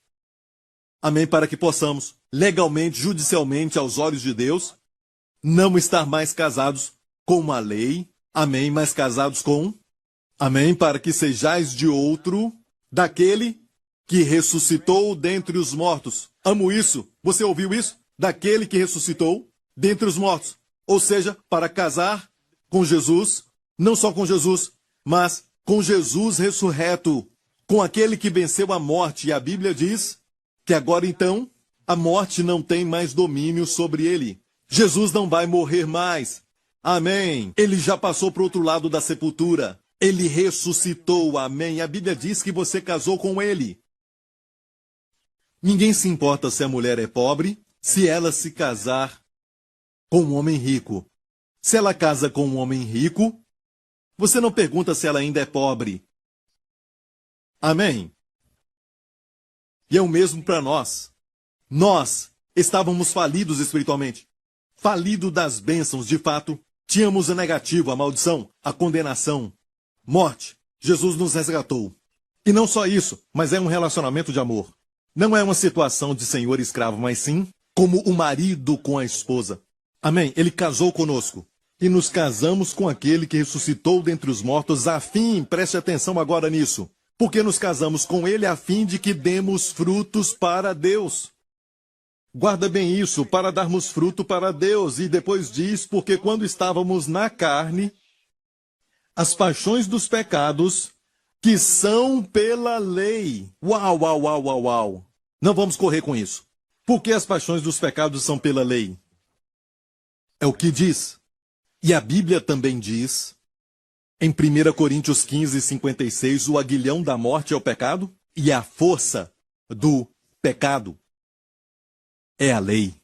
Amém? Para que possamos, legalmente, judicialmente, aos olhos de Deus, não estar mais casados com uma lei. Amém? Mas casados com... Amém? Para que sejais de outro, daquele que ressuscitou dentre os mortos. Amo isso. Você ouviu isso? Daquele que ressuscitou dentre os mortos. Ou seja, para casar com Jesus, não só com Jesus, mas com Jesus ressurreto, com aquele que venceu a morte. E a Bíblia diz que agora então a morte não tem mais domínio sobre ele. Jesus não vai morrer mais. Amém. Ele já passou para o outro lado da sepultura. Ele ressuscitou. Amém. A Bíblia diz que você casou com ele. Ninguém se importa se a mulher é pobre, se ela se casar com um homem rico. Se ela casa com um homem rico, você não pergunta se ela ainda é pobre. Amém? E é o mesmo para nós. Nós estávamos falidos espiritualmente. Falido das bênçãos, de fato. Tínhamos o negativo, a maldição, a condenação, morte. Jesus nos resgatou. E não só isso, mas é um relacionamento de amor. Não é uma situação de senhor e escravo, mas sim como o marido com a esposa. Amém? Ele casou conosco. E nos casamos com aquele que ressuscitou dentre os mortos a fim, preste atenção agora nisso, porque nos casamos com ele a fim de que demos frutos para Deus. Guarda bem isso, para darmos fruto para Deus. E depois diz, porque quando estávamos na carne, as paixões dos pecados que são pela lei. Uau, uau, uau, uau, uau. Não vamos correr com isso. Por que as paixões dos pecados são pela lei? É o que diz. E a Bíblia também diz, em 1 Coríntios 15, 56, o aguilhão da morte é o pecado e a força do pecado é a lei.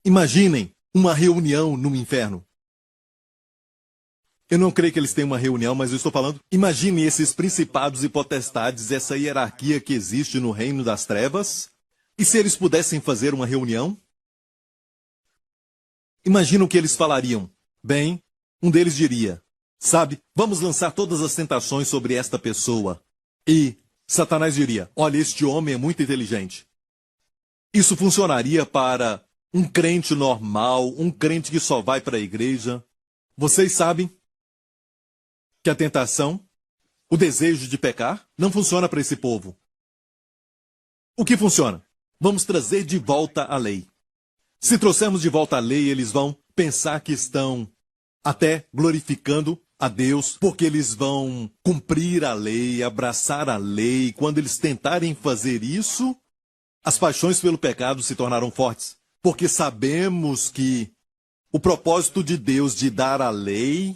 Imaginem uma reunião no inferno. Eu não creio que eles tenham uma reunião, mas eu estou falando. Imagine esses principados e potestades, essa hierarquia que existe no reino das trevas. E se eles pudessem fazer uma reunião? Imagina o que eles falariam. Bem, um deles diria, sabe, vamos lançar todas as tentações sobre esta pessoa. E Satanás diria, olha, este homem é muito inteligente. Isso funcionaria para um crente normal, um crente que só vai para a igreja. Vocês sabem que a tentação, o desejo de pecar, não funciona para esse povo. O que funciona? Vamos trazer de volta a lei. Se trouxermos de volta a lei, eles vão pensar que estão até glorificando a Deus, porque eles vão cumprir a lei, abraçar a lei. Quando eles tentarem fazer isso, as paixões pelo pecado se tornarão fortes, porque sabemos que o propósito de Deus de dar a lei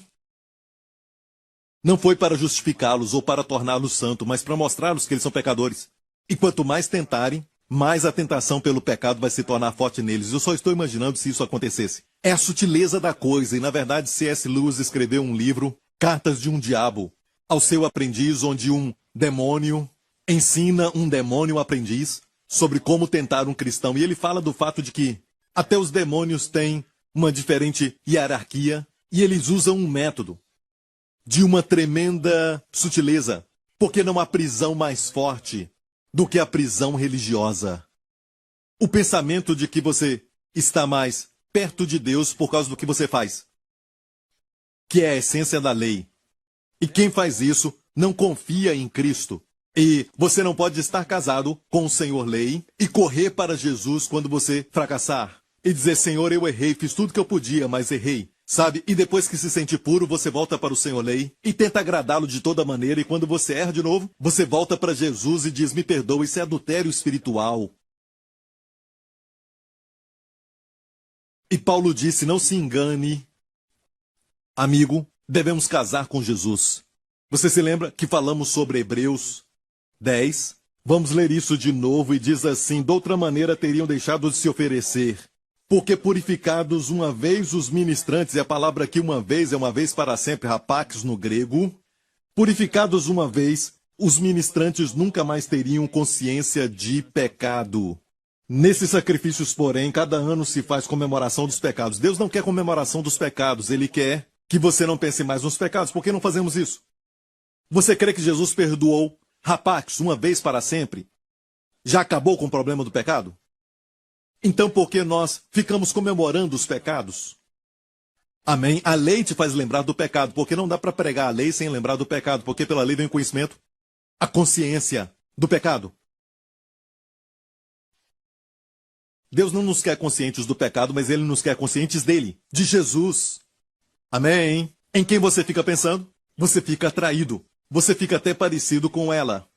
não foi para justificá-los ou para torná-los santos, mas para mostrar-los que eles são pecadores. E quanto mais tentarem, mais a tentação pelo pecado vai se tornar forte neles. Eu só estou imaginando se isso acontecesse. É a sutileza da coisa, e na verdade C.S. Lewis escreveu um livro, Cartas de um Diabo, ao seu aprendiz, onde um demônio ensina um demônio aprendiz sobre como tentar um cristão. E ele fala do fato de que até os demônios têm uma diferente hierarquia, e eles usam um método de uma tremenda sutileza, porque não há prisão mais forte do que a prisão religiosa. O pensamento de que você está mais perto de Deus por causa do que você faz, que é a essência da lei. E quem faz isso não confia em Cristo. E você não pode estar casado com o Senhor Lei e correr para Jesus quando você fracassar e dizer, Senhor, eu errei, fiz tudo que eu podia, mas errei. Sabe? E depois que se sente puro, você volta para o Senhor Lei e tenta agradá-lo de toda maneira. E quando você erra de novo, você volta para Jesus e diz, me perdoa, isso é adultério espiritual. E Paulo disse, não se engane, amigo, devemos casar com Jesus. Você se lembra que falamos sobre Hebreus 10. Vamos ler isso de novo e diz assim: de outra maneira teriam deixado de se oferecer. Porque purificados uma vez os ministrantes, e a palavra aqui uma vez é uma vez para sempre, rapax no grego. Purificados uma vez, os ministrantes nunca mais teriam consciência de pecado. Nesses sacrifícios, porém, cada ano se faz comemoração dos pecados. Deus não quer comemoração dos pecados, Ele quer que você não pense mais nos pecados. Por que não fazemos isso? Você crê que Jesus perdoou rapax uma vez para sempre? Já acabou com o problema do pecado? Então por que nós ficamos comemorando os pecados? Amém? A lei te faz lembrar do pecado, porque não dá para pregar a lei sem lembrar do pecado, porque pela lei vem o conhecimento, a consciência do pecado. Deus não nos quer conscientes do pecado, mas Ele nos quer conscientes dele, de Jesus. Amém? Em quem você fica pensando? Você fica atraído. Você fica até parecido com ela.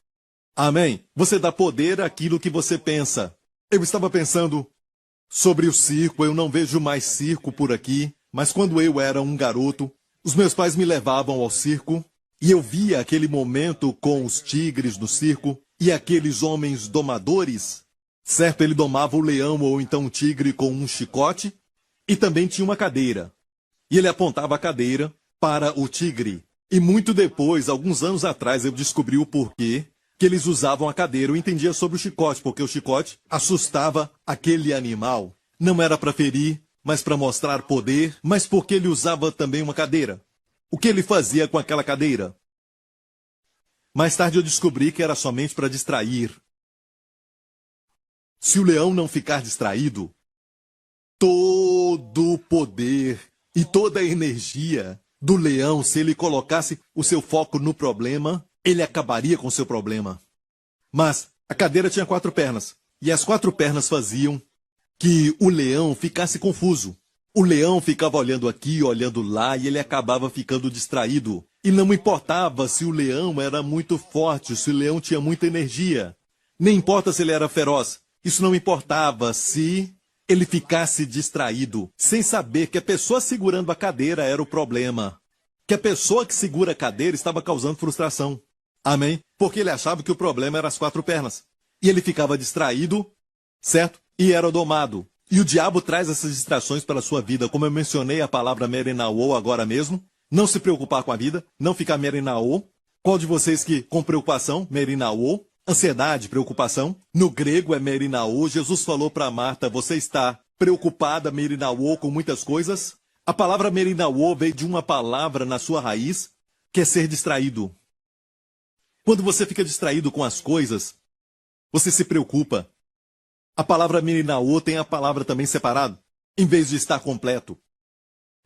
Amém? Você dá poder àquilo que você pensa. Eu estava pensando sobre o circo, eu não vejo mais circo por aqui, mas quando eu era um garoto, os meus pais me levavam ao circo e eu via aquele momento com os tigres no circo e aqueles homens domadores. Certo, ele domava o leão ou então o tigre com um chicote e também tinha uma cadeira. E ele apontava a cadeira para o tigre. E muito depois, alguns anos atrás, eu descobri o porquê que eles usavam a cadeira. Eu entendia sobre o chicote, porque o chicote assustava aquele animal. Não era para ferir, mas para mostrar poder, mas porque ele usava também uma cadeira. O que ele fazia com aquela cadeira? Mais tarde eu descobri que era somente para distrair. Se o leão não ficar distraído, todo o poder e toda a energia do leão, se ele colocasse o seu foco no problema, ele acabaria com o seu problema. Mas a cadeira tinha 4 pernas, e as 4 pernas faziam que o leão ficasse confuso. O leão ficava olhando aqui, olhando lá, e ele acabava ficando distraído. E não importava se o leão era muito forte, se o leão tinha muita energia. Nem importa se ele era feroz. Isso não importava se ele ficasse distraído, sem saber que a pessoa segurando a cadeira era o problema. Que a pessoa que segura a cadeira estava causando frustração. Amém? Porque ele achava que o problema era as 4 pernas. E ele ficava distraído, certo? E era domado. E o diabo traz essas distrações para a sua vida. Como eu mencionei a palavra merinao agora mesmo. Não se preocupar com a vida, não ficar merinao. Qual de vocês que com preocupação, merinao? Ansiedade, preocupação. No grego é merinao. Jesus falou para Marta, você está preocupada, merinao, com muitas coisas? A palavra merinao veio de uma palavra na sua raiz, que é ser distraído. Quando você fica distraído com as coisas, você se preocupa. A palavra merinao tem a palavra também separado, em vez de estar completo.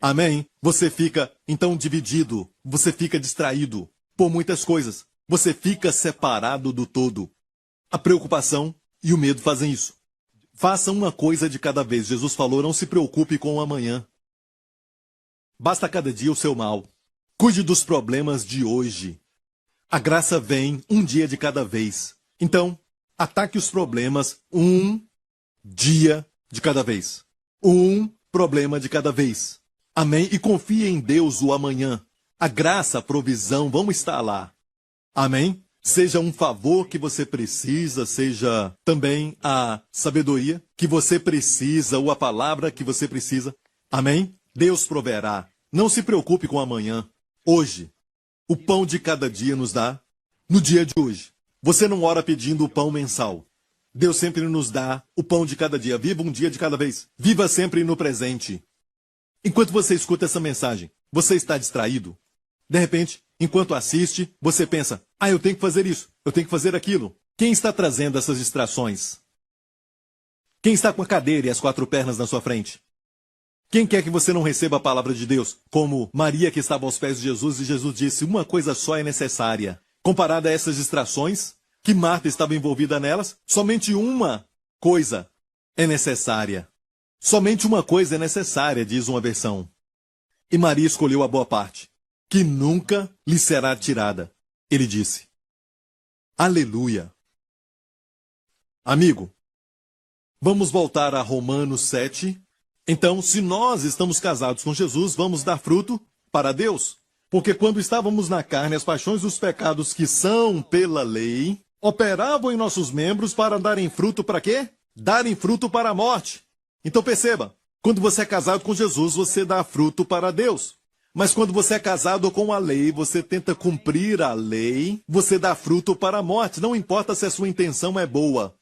Amém? Você fica, então, dividido. Você fica distraído por muitas coisas. Você fica separado do todo. A preocupação e o medo fazem isso. Faça uma coisa de cada vez. Jesus falou, não se preocupe com o amanhã. Basta cada dia o seu mal. Cuide dos problemas de hoje. A graça vem um dia de cada vez. Então, ataque os problemas um dia de cada vez. Um problema de cada vez. Amém? E confie em Deus o amanhã. A graça, a provisão vão estar lá. Amém? Seja um favor que você precisa, seja também a sabedoria que você precisa, ou a palavra que você precisa. Amém? Deus proverá. Não se preocupe com amanhã. Hoje, o pão de cada dia nos dá no dia de hoje. Você não ora pedindo o pão mensal. Deus sempre nos dá o pão de cada dia. Viva um dia de cada vez. Viva sempre no presente. Enquanto você escuta essa mensagem, você está distraído? De repente, enquanto assiste, você pensa, eu tenho que fazer isso, eu tenho que fazer aquilo. Quem está trazendo essas distrações? Quem está com a cadeira e as 4 pernas na sua frente? Quem quer que você não receba a palavra de Deus? Como Maria que estava aos pés de Jesus e Jesus disse, uma coisa só é necessária. Comparada a essas distrações, que Marta estava envolvida nelas, somente uma coisa é necessária. Somente uma coisa é necessária, diz uma versão. E Maria escolheu a boa parte, que nunca lhe será tirada. Ele disse. Aleluia. Amigo, vamos voltar a Romanos 7. Então, se nós estamos casados com Jesus, vamos dar fruto para Deus. Porque quando estávamos na carne, as paixões dos pecados que são pela lei, operavam em nossos membros para darem fruto para quê? Darem fruto para a morte. Então perceba, quando você é casado com Jesus, você dá fruto para Deus. Mas quando você é casado com a lei, você tenta cumprir a lei, você dá fruto para a morte, não importa se a sua intenção é boa.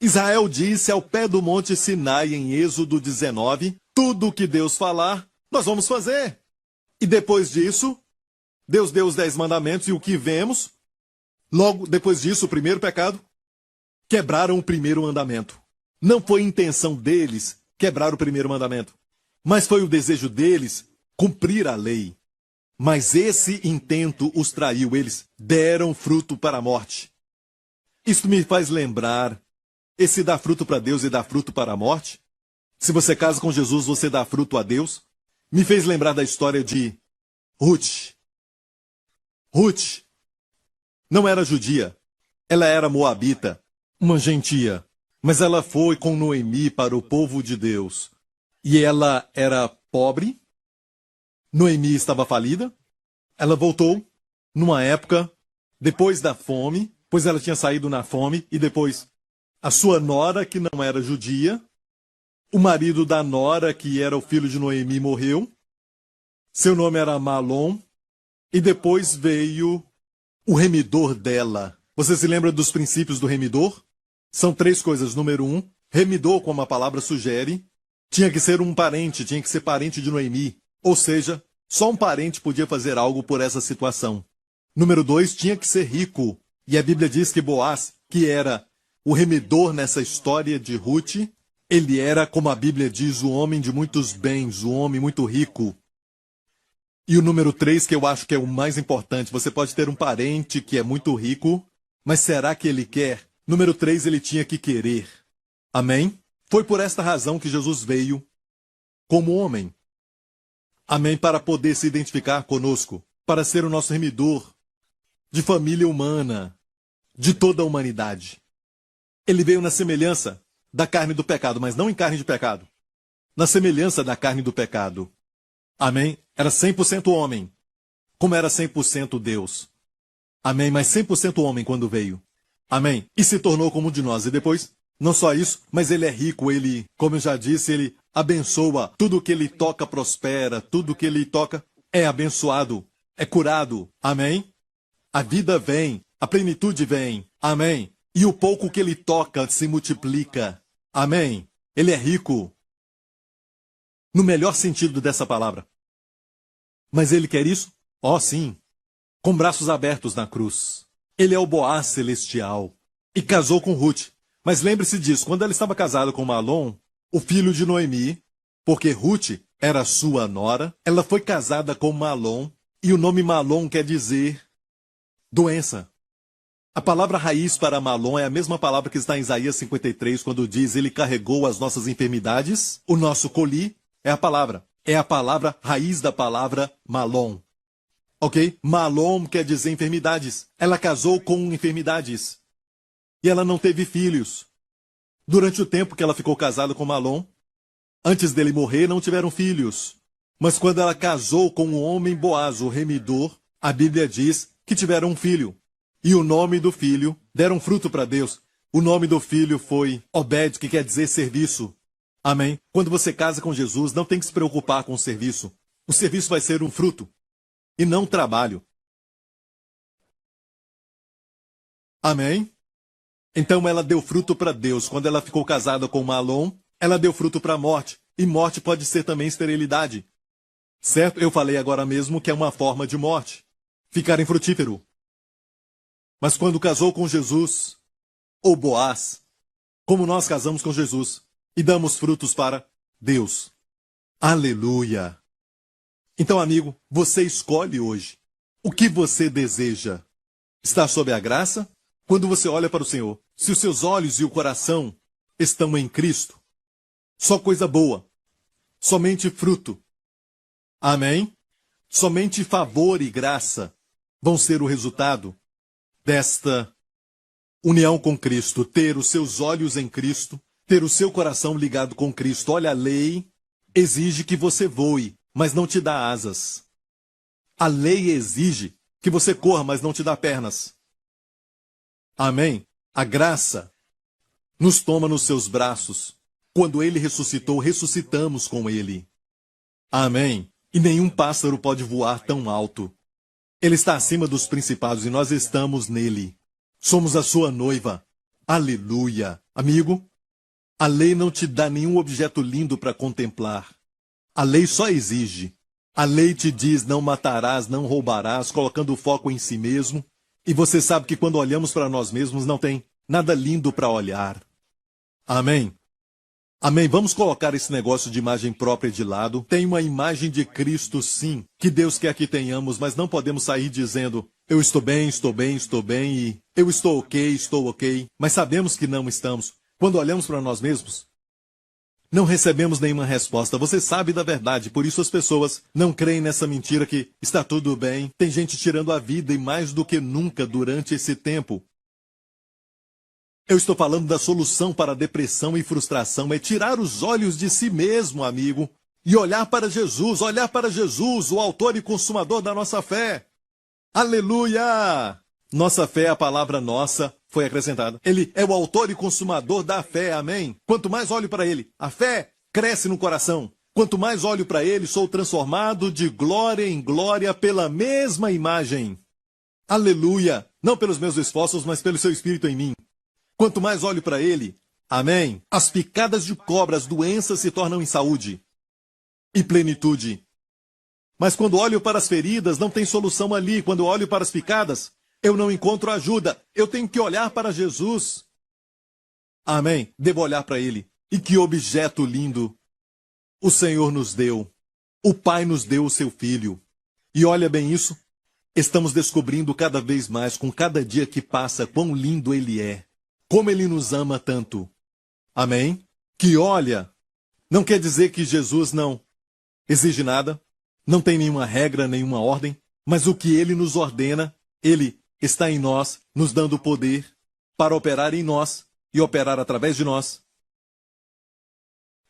Israel disse ao pé do monte Sinai, em Êxodo 19, tudo o que Deus falar, nós vamos fazer. E depois disso, Deus deu os 10 mandamentos e o que vemos? Logo depois disso, o primeiro pecado, quebraram o primeiro mandamento. Não foi intenção deles quebrar o primeiro mandamento, mas foi o desejo deles cumprir a lei. Mas esse intento os traiu, eles deram fruto para a morte. Isso me faz lembrar, esse dar fruto para Deus e dar fruto para a morte. Se você casa com Jesus, você dá fruto a Deus. Me fez lembrar da história de Ruth. Ruth não era judia, ela era moabita, uma gentia, mas ela foi com Noemi para o povo de Deus. E ela era pobre, Noemi estava falida, ela voltou numa época depois da fome, pois ela tinha saído na fome, e depois a sua nora, que não era judia, o marido da nora, que era o filho de Noemi, morreu, seu nome era Malom, e depois veio o remidor dela. Você se lembra dos princípios do remidor? São 3 coisas. Número 1, remidor, como a palavra sugere, tinha que ser um parente, tinha que ser parente de Noemi. Ou seja, só um parente podia fazer algo por essa situação. Número 2, tinha que ser rico. E a Bíblia diz que Boaz, que era o remidor nessa história de Ruth, ele era, como a Bíblia diz, o homem de muitos bens, o homem muito rico. E o número 3, que eu acho que é o mais importante, você pode ter um parente que é muito rico, mas será que ele quer? Número 3, ele tinha que querer. Amém? Foi por esta razão que Jesus veio como homem. Amém? Para poder se identificar conosco, para ser o nosso remidor de família humana, de toda a humanidade. Ele veio na semelhança da carne do pecado, mas não em carne de pecado. Na semelhança da carne do pecado. Amém? Era 100% homem, como era 100% Deus. Amém? Mas 100% homem quando veio. Amém? E se tornou como um de nós. E depois, não só isso, mas ele é rico, ele, como eu já disse, ele abençoa. Tudo que ele toca prospera, tudo que ele toca é abençoado, é curado. Amém? A vida vem, a plenitude vem. Amém? E o pouco que ele toca se multiplica. Amém? Ele é rico. No melhor sentido dessa palavra. Mas ele quer isso? Oh, sim. Com braços abertos na cruz. Ele é o Boaz celestial. E casou com Ruth. Mas lembre-se disso, quando ela estava casada com Malom, o filho de Noemi, porque Ruth era sua nora, ela foi casada com Malom, e o nome Malom quer dizer doença. A palavra raiz para Malom é a mesma palavra que está em Isaías 53, quando diz, ele carregou as nossas enfermidades, o nosso coli, é a palavra raiz da palavra Malom. Ok? Malom quer dizer enfermidades. Ela casou com enfermidades. E ela não teve filhos. Durante o tempo que ela ficou casada com Malom, antes dele morrer, não tiveram filhos. Mas quando ela casou com o homem Boaz, o remidor, a Bíblia diz que tiveram um filho. E o nome do filho deram fruto para Deus. O nome do filho foi Obed, que quer dizer serviço. Amém? Quando você casa com Jesus, não tem que se preocupar com o serviço. O serviço vai ser um fruto, e não trabalho. Amém? Então ela deu fruto para Deus. Quando ela ficou casada com Malom, ela deu fruto para a morte. E morte pode ser também esterilidade. Certo? Eu falei agora mesmo que é uma forma de morte. Ficar infrutífero. Mas quando casou com Jesus, ou Boaz, como nós casamos com Jesus, e damos frutos para Deus. Aleluia! Então, amigo, você escolhe hoje o que você deseja. Está sob a graça? Quando você olha para o Senhor, se os seus olhos e o coração estão em Cristo, só coisa boa, somente fruto. Amém? Somente favor e graça vão ser o resultado desta união com Cristo, ter os seus olhos em Cristo, ter o seu coração ligado com Cristo. Olha, a lei exige que você voe, mas não te dá asas. A lei exige que você corra, mas não te dá pernas. Amém? A graça nos toma nos seus braços. Quando ele ressuscitou, ressuscitamos com ele. Amém? E nenhum pássaro pode voar tão alto. Ele está acima dos principados e nós estamos nele. Somos a sua noiva. Aleluia. Amigo, a lei não te dá nenhum objeto lindo para contemplar. A lei só exige. A lei te diz não matarás, não roubarás, colocando o foco em si mesmo. E você sabe que quando olhamos para nós mesmos não tem nada lindo para olhar. Amém? Amém. Vamos colocar esse negócio de imagem própria de lado. Tem uma imagem de Cristo, sim, que Deus quer que tenhamos, mas não podemos sair dizendo eu estou bem, estou bem, estou bem e eu estou ok, mas sabemos que não estamos. Quando olhamos para nós mesmos, não recebemos nenhuma resposta. Você sabe da verdade, por isso as pessoas não creem nessa mentira que está tudo bem. Tem gente tirando a vida e mais do que nunca durante esse tempo. Eu estou falando da solução para a depressão e frustração, é tirar os olhos de si mesmo, amigo, e olhar para Jesus, o autor e consumador da nossa fé. Aleluia! Nossa fé, a palavra nossa, foi acrescentada. Ele é o autor e consumador da fé, amém? Quanto mais olho para ele, a fé cresce no coração. Quanto mais olho para ele, sou transformado de glória em glória pela mesma imagem. Aleluia! Não pelos meus esforços, mas pelo seu Espírito em mim. Quanto mais olho para ele, amém, as picadas de cobra, as doenças se tornam em saúde e plenitude. Mas quando olho para as feridas, não tem solução ali. Quando olho para as picadas, eu não encontro ajuda. Eu tenho que olhar para Jesus. Amém. Devo olhar para ele. E que objeto lindo o Senhor nos deu. O Pai nos deu o seu Filho. E olha bem isso. Estamos descobrindo cada vez mais, com cada dia que passa, quão lindo ele é. Como ele nos ama tanto. Amém? Que olha, não quer dizer que Jesus não exige nada, não tem nenhuma regra, nenhuma ordem, mas o que ele nos ordena, ele está em nós, nos dando poder para operar em nós e operar através de nós,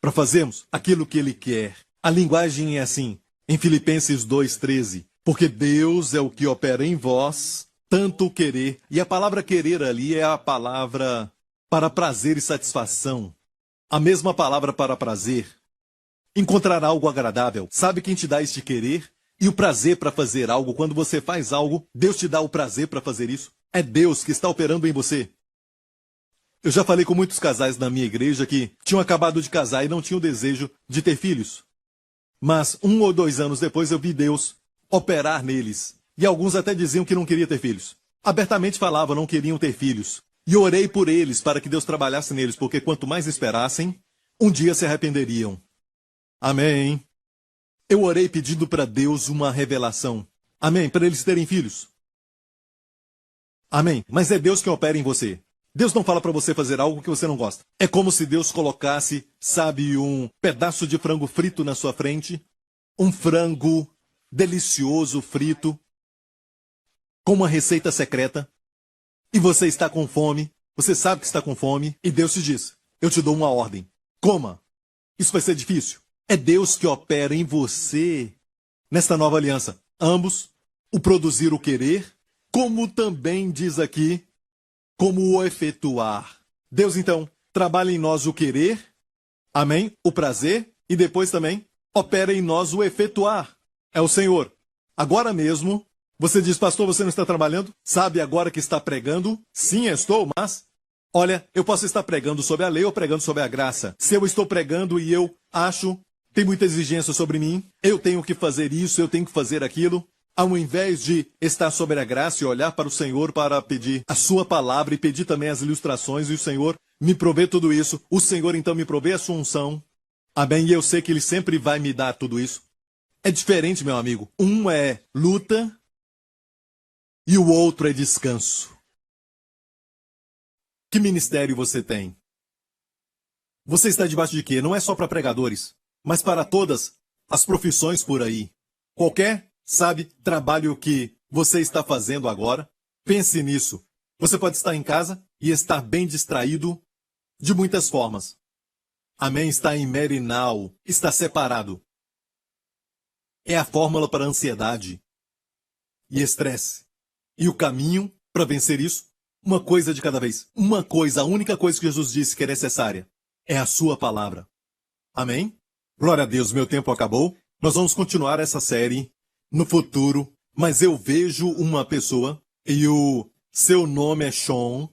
para fazermos aquilo que ele quer. A linguagem é assim, em Filipenses 2:13, porque Deus é o que opera em vós, tanto querer, e a palavra querer ali é a palavra para prazer e satisfação. A mesma palavra para prazer. Encontrar algo agradável. Sabe quem te dá este querer? E o prazer para fazer algo. Quando você faz algo, Deus te dá o prazer para fazer isso. É Deus que está operando em você. Eu já falei com muitos casais na minha igreja que tinham acabado de casar e não tinham desejo de ter filhos. Mas 1 ou 2 anos depois eu vi Deus operar neles. E alguns até diziam que não queriam ter filhos. Abertamente falavam, não queriam ter filhos. E orei por eles para que Deus trabalhasse neles, porque quanto mais esperassem, um dia se arrependeriam. Amém. Eu orei pedindo para Deus uma revelação. Amém. Para eles terem filhos. Amém. Mas é Deus quem opera em você. Deus não fala para você fazer algo que você não gosta. É como se Deus colocasse, sabe, um pedaço de frango frito na sua frente. Um frango delicioso, frito, com uma receita secreta, e você está com fome, você sabe que está com fome, e Deus te diz, eu te dou uma ordem, coma. Isso vai ser difícil. É Deus que opera em você, nesta nova aliança. Ambos, o produzir o querer, como também diz aqui, como o efetuar. Deus, então, trabalha em nós o querer, amém, o prazer, e depois também opera em nós o efetuar. É o Senhor. Agora mesmo, você diz, pastor, você não está trabalhando? Sabe agora que está pregando? Sim, estou, mas... Olha, eu posso estar pregando sobre a lei ou pregando sobre a graça. Se eu estou pregando e eu acho, tem muita exigência sobre mim, eu tenho que fazer isso, eu tenho que fazer aquilo, ao invés de estar sobre a graça e olhar para o Senhor para pedir a sua palavra e pedir também as ilustrações, e o Senhor me provê tudo isso, o Senhor então me provê a sua unção. Amém? E eu sei que Ele sempre vai me dar tudo isso. É diferente, meu amigo. Um é luta e o outro é descanso. Que ministério você tem? Você está debaixo de quê? Não é só para pregadores, mas para todas as profissões por aí. Qualquer, sabe, trabalho que você está fazendo agora, pense nisso. Você pode estar em casa e estar bem distraído de muitas formas. Amém? Está em merinal, está separado. É a fórmula para ansiedade e estresse. E o caminho para vencer isso? Uma coisa de cada vez. Uma coisa, a única coisa que Jesus disse que é necessária é a sua palavra. Amém? Glória a Deus, meu tempo acabou. Nós vamos continuar essa série no futuro, mas eu vejo uma pessoa e o seu nome é Sean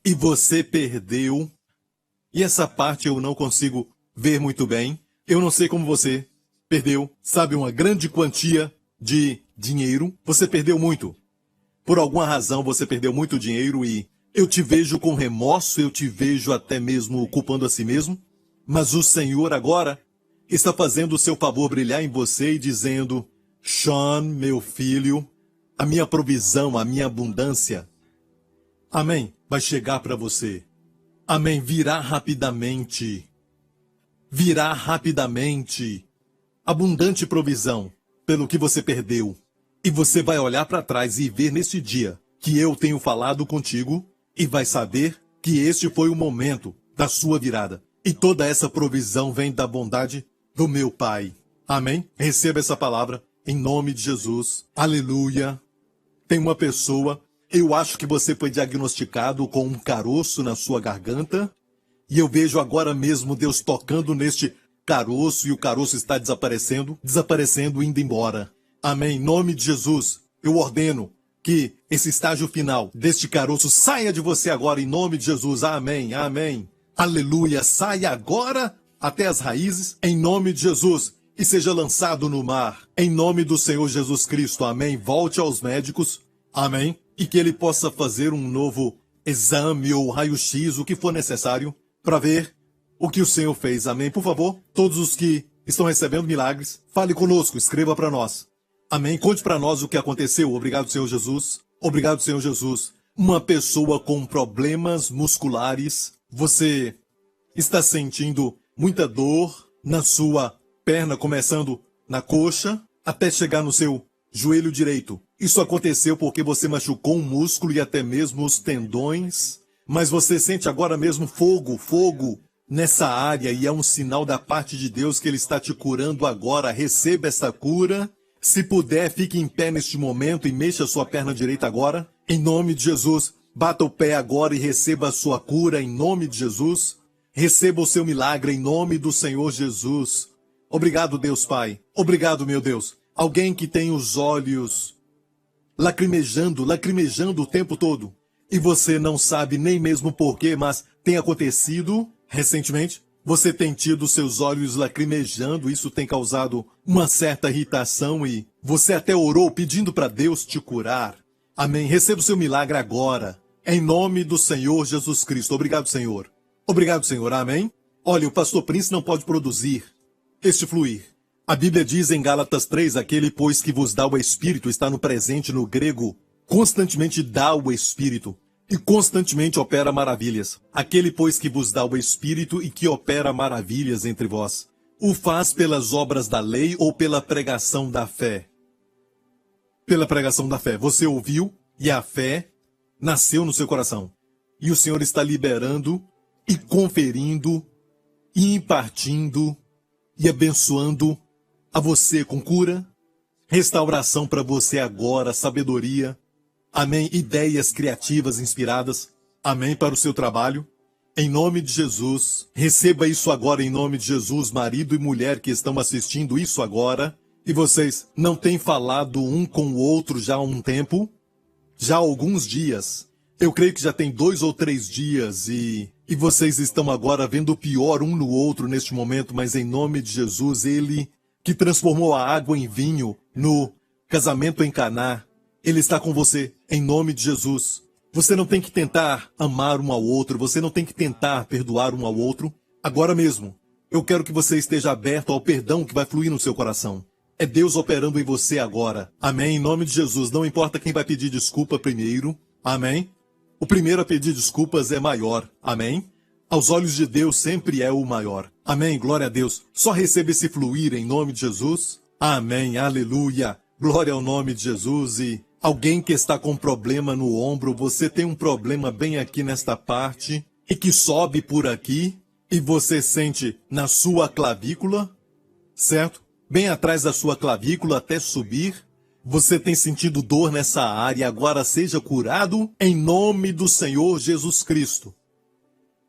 e você perdeu. E essa parte eu não consigo ver muito bem. Eu não sei como você perdeu, sabe, uma grande quantia de dinheiro. Você perdeu muito. Por alguma razão você perdeu muito dinheiro e eu te vejo com remorso, eu te vejo até mesmo culpando a si mesmo. Mas o Senhor agora está fazendo o seu favor brilhar em você e dizendo: Sean, meu filho, a minha provisão, a minha abundância, amém, vai chegar para você. Amém, virá rapidamente. Virá rapidamente. Abundante provisão pelo que você perdeu. E você vai olhar para trás e ver nesse dia que eu tenho falado contigo e vai saber que este foi o momento da sua virada. E toda essa provisão vem da bondade do meu Pai. Amém? Receba essa palavra em nome de Jesus. Aleluia. Tem uma pessoa, eu acho que você foi diagnosticado com um caroço na sua garganta. E eu vejo agora mesmo Deus tocando neste caroço e o caroço está desaparecendo, indo embora. Amém. Em nome de Jesus, eu ordeno que esse estágio final deste caroço saia de você agora em nome de Jesus. Amém. Amém. Aleluia. Saia agora até as raízes em nome de Jesus e seja lançado no mar em nome do Senhor Jesus Cristo. Amém. Volte aos médicos. Amém. E que ele possa fazer um novo exame ou raio-x, o que for necessário, para ver o que o Senhor fez. Amém. Por favor, todos os que estão recebendo milagres, fale conosco, escreva para nós. Amém. Conte para nós o que aconteceu. Obrigado, Senhor Jesus. Obrigado, Senhor Jesus. Uma pessoa com problemas musculares, você está sentindo muita dor na sua perna, começando na coxa, até chegar no seu joelho direito. Isso aconteceu porque você machucou um músculo e até mesmo os tendões, mas você sente agora mesmo fogo nessa área e é um sinal da parte de Deus que Ele está te curando agora. Receba essa cura. Se puder, fique em pé neste momento e mexa a sua perna direita agora. Em nome de Jesus, bata o pé agora e receba a sua cura em nome de Jesus. Receba o seu milagre em nome do Senhor Jesus. Obrigado, Deus Pai. Obrigado, meu Deus. Alguém que tem os olhos lacrimejando o tempo todo. E você não sabe nem mesmo porquê, mas tem acontecido recentemente. Você tem tido seus olhos lacrimejando, isso tem causado uma certa irritação e você até orou pedindo para Deus te curar. Amém. Receba o seu milagre agora, em nome do Senhor Jesus Cristo. Obrigado, Senhor. Obrigado, Senhor. Amém. Olha, o pastor Prince não pode produzir este fluir. A Bíblia diz em Gálatas 3, aquele, pois, que vos dá o Espírito, está no presente no grego, constantemente dá o Espírito. E constantemente opera maravilhas. Aquele, pois, que vos dá o Espírito e que opera maravilhas entre vós, o faz pelas obras da lei ou pela pregação da fé? Pela pregação da fé. Você ouviu e a fé nasceu no seu coração. E o Senhor está liberando e conferindo e impartindo e abençoando a você com cura, restauração para você agora, sabedoria. Amém. Ideias criativas, inspiradas. Amém. Para o seu trabalho. Em nome de Jesus. Receba isso agora em nome de Jesus. Marido e mulher que estão assistindo isso agora. E vocês não têm falado um com o outro já há um tempo? Já há alguns dias. Eu creio que já tem 2 ou 3 dias e vocês estão agora vendo o pior um no outro neste momento. Mas em nome de Jesus, Ele que transformou a água em vinho no casamento em Caná, Ele está com você, em nome de Jesus. Você não tem que tentar amar um ao outro, você não tem que tentar perdoar um ao outro. Agora mesmo, eu quero que você esteja aberto ao perdão que vai fluir no seu coração. É Deus operando em você agora. Amém? Em nome de Jesus, não importa quem vai pedir desculpa primeiro. Amém? O primeiro a pedir desculpas é maior. Amém? Aos olhos de Deus sempre é o maior. Amém? Glória a Deus. Só receba esse fluir em nome de Jesus. Amém? Aleluia. Glória ao nome de Jesus. E alguém que está com problema no ombro, você tem um problema bem aqui nesta parte e que sobe por aqui e você sente na sua clavícula, certo? Bem atrás da sua clavícula até subir Você tem sentido dor nessa área, agora seja curado em nome do Senhor Jesus Cristo.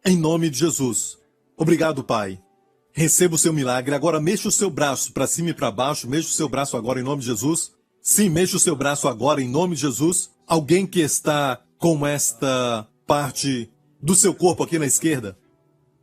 Em nome de Jesus. Obrigado, Pai. Receba o seu milagre. Agora mexa o seu braço para cima e para baixo. Mexa o seu braço agora em nome de Jesus. Sim, mexa o seu braço agora em nome de Jesus. Alguém que está com esta parte do seu corpo aqui na esquerda.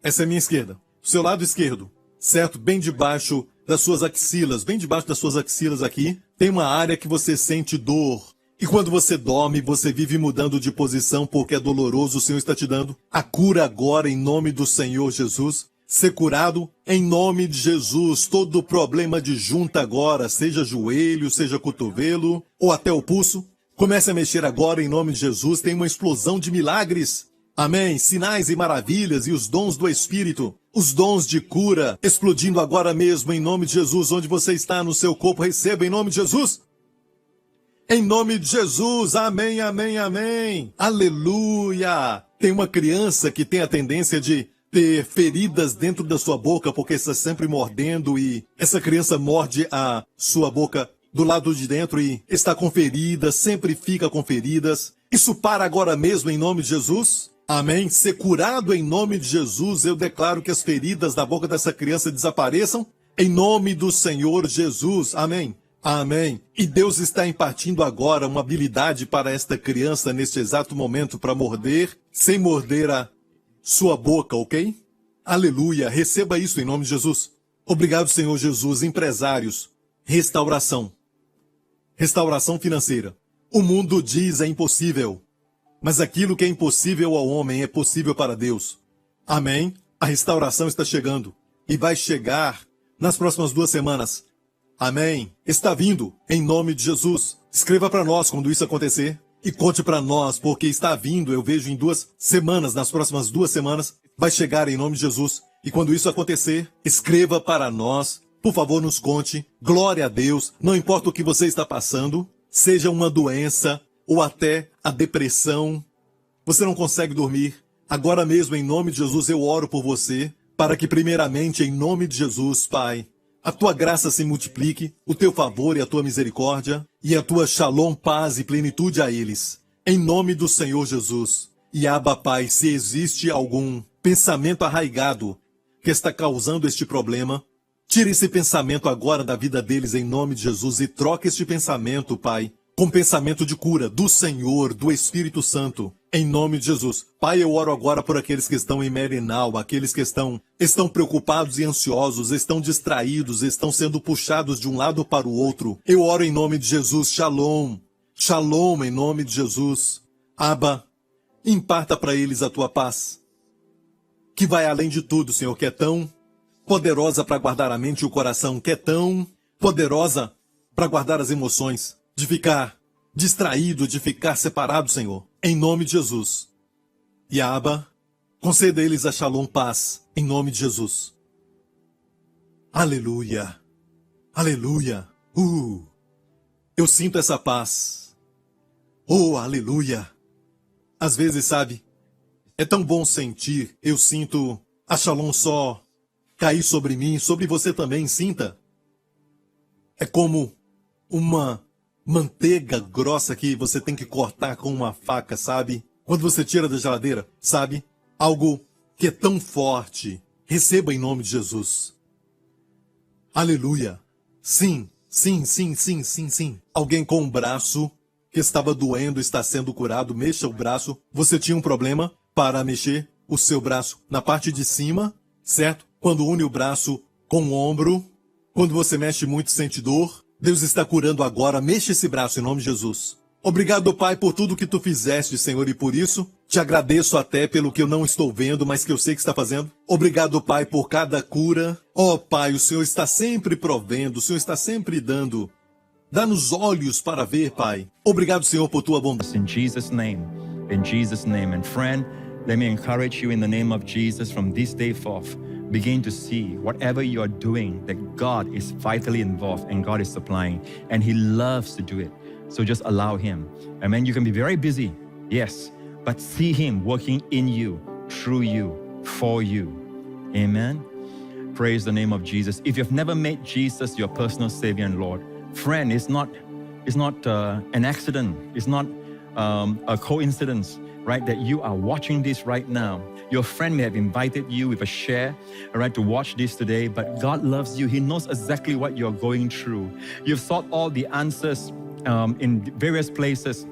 Essa é a minha esquerda. O seu lado esquerdo. Certo? Bem debaixo das suas axilas. Bem debaixo das suas axilas aqui. Tem uma área que você sente dor. E quando você dorme, você vive mudando de posição porque é doloroso. O Senhor está te dando a cura agora em nome do Senhor Jesus. Ser curado em nome de Jesus. Todo problema de junta agora, seja joelho, seja cotovelo ou até o pulso, comece a mexer agora em nome de Jesus. Tem uma explosão de milagres. Amém. Sinais e maravilhas e os dons do Espírito. Os dons de cura explodindo agora mesmo em nome de Jesus. Onde você está no seu corpo, receba em nome de Jesus. Em nome de Jesus, amém, amém, amém. Aleluia. Tem uma criança que tem a tendência de ter feridas dentro da sua boca porque está sempre mordendo e essa criança morde a sua boca do lado de dentro e está com feridas, sempre fica com feridas. Isso para agora mesmo em nome de Jesus. Amém. Ser curado em nome de Jesus. Eu declaro que as feridas da boca dessa criança desapareçam em nome do Senhor Jesus. Amém. Amém. E Deus está impartindo agora uma habilidade para esta criança neste exato momento para morder, sem morder a sua boca, ok? Aleluia. Receba isso em nome de Jesus. Obrigado, Senhor Jesus. Empresários, restauração. Restauração financeira. O mundo diz é impossível, mas aquilo que é impossível ao homem é possível para Deus. Amém. A restauração está chegando e vai chegar nas próximas 2 semanas. Amém. Está vindo, em nome de Jesus. Escreva para nós quando isso acontecer e conte para nós, porque está vindo, eu vejo em 2 semanas, nas próximas 2 semanas, vai chegar em nome de Jesus. E quando isso acontecer, escreva para nós, por favor, nos conte. Glória a Deus, não importa o que você está passando, seja uma doença ou até a depressão, você não consegue dormir. Agora mesmo, em nome de Jesus, eu oro por você, para que primeiramente, em nome de Jesus, Pai, a tua graça se multiplique, o teu favor e a tua misericórdia, e a tua shalom, paz e plenitude a eles. Em nome do Senhor Jesus. E Abba, Pai, se existe algum pensamento arraigado que está causando este problema, tire esse pensamento agora da vida deles em nome de Jesus e troque este pensamento, Pai, com pensamento de cura do Senhor, do Espírito Santo, em nome de Jesus. Pai, eu oro agora por aqueles que estão em Merenal, aqueles que estão preocupados e ansiosos, estão distraídos, estão sendo puxados de um lado para o outro. Eu oro em nome de Jesus, shalom, shalom em nome de Jesus. Abba, imparta para eles a tua paz, que vai além de tudo, Senhor, que é tão poderosa para guardar a mente e o coração, que é tão poderosa para guardar as emoções, de ficar distraído, de ficar separado, Senhor, em nome de Jesus. E Abba, conceda a eles a shalom, paz, em nome de Jesus. Aleluia, aleluia, eu sinto essa paz. Oh, aleluia. Às vezes, sabe, é tão bom sentir, eu sinto a shalom só cair sobre mim, sobre você também, sinta. É como uma manteiga grossa que você tem que cortar com uma faca, sabe? Quando você tira da geladeira, sabe? Algo que é tão forte. Receba em nome de Jesus. Aleluia. Sim, sim, sim, sim, sim, sim. Alguém com um braço que estava doendo está sendo curado. Mexa o braço. Você tinha um problema para mexer o seu braço na parte de cima, certo? Quando une o braço com o ombro, quando você mexe muito sente dor. Deus está curando agora. Mexa esse braço em nome de Jesus. Obrigado, Pai, por tudo que tu fizeste, Senhor, e por isso te agradeço até pelo que eu não estou vendo, mas que eu sei que está fazendo. Obrigado, Pai, por cada cura. Oh, Pai, o Senhor está sempre provendo, o Senhor está sempre dando. Dá-nos olhos para ver, Pai. Obrigado, Senhor, por tua bondade. In Jesus' name, in Jesus' name. And friend, let me encourage you in the name of Jesus from this day forth. Begin to see whatever you are doing that God is vitally involved and God is supplying, and He loves to do it. So just allow Him. Amen. You can be very busy, yes, but see Him working in you, through you, for you. Amen. Praise the name of Jesus. If you've never made Jesus your personal Savior and Lord, friend, it's not an accident. It's not a coincidence, right? That you are watching this right now. Your friend may have invited you with a share, all right, to watch this today, but God loves you. He knows exactly what you're going through. You've sought all the answers in various places,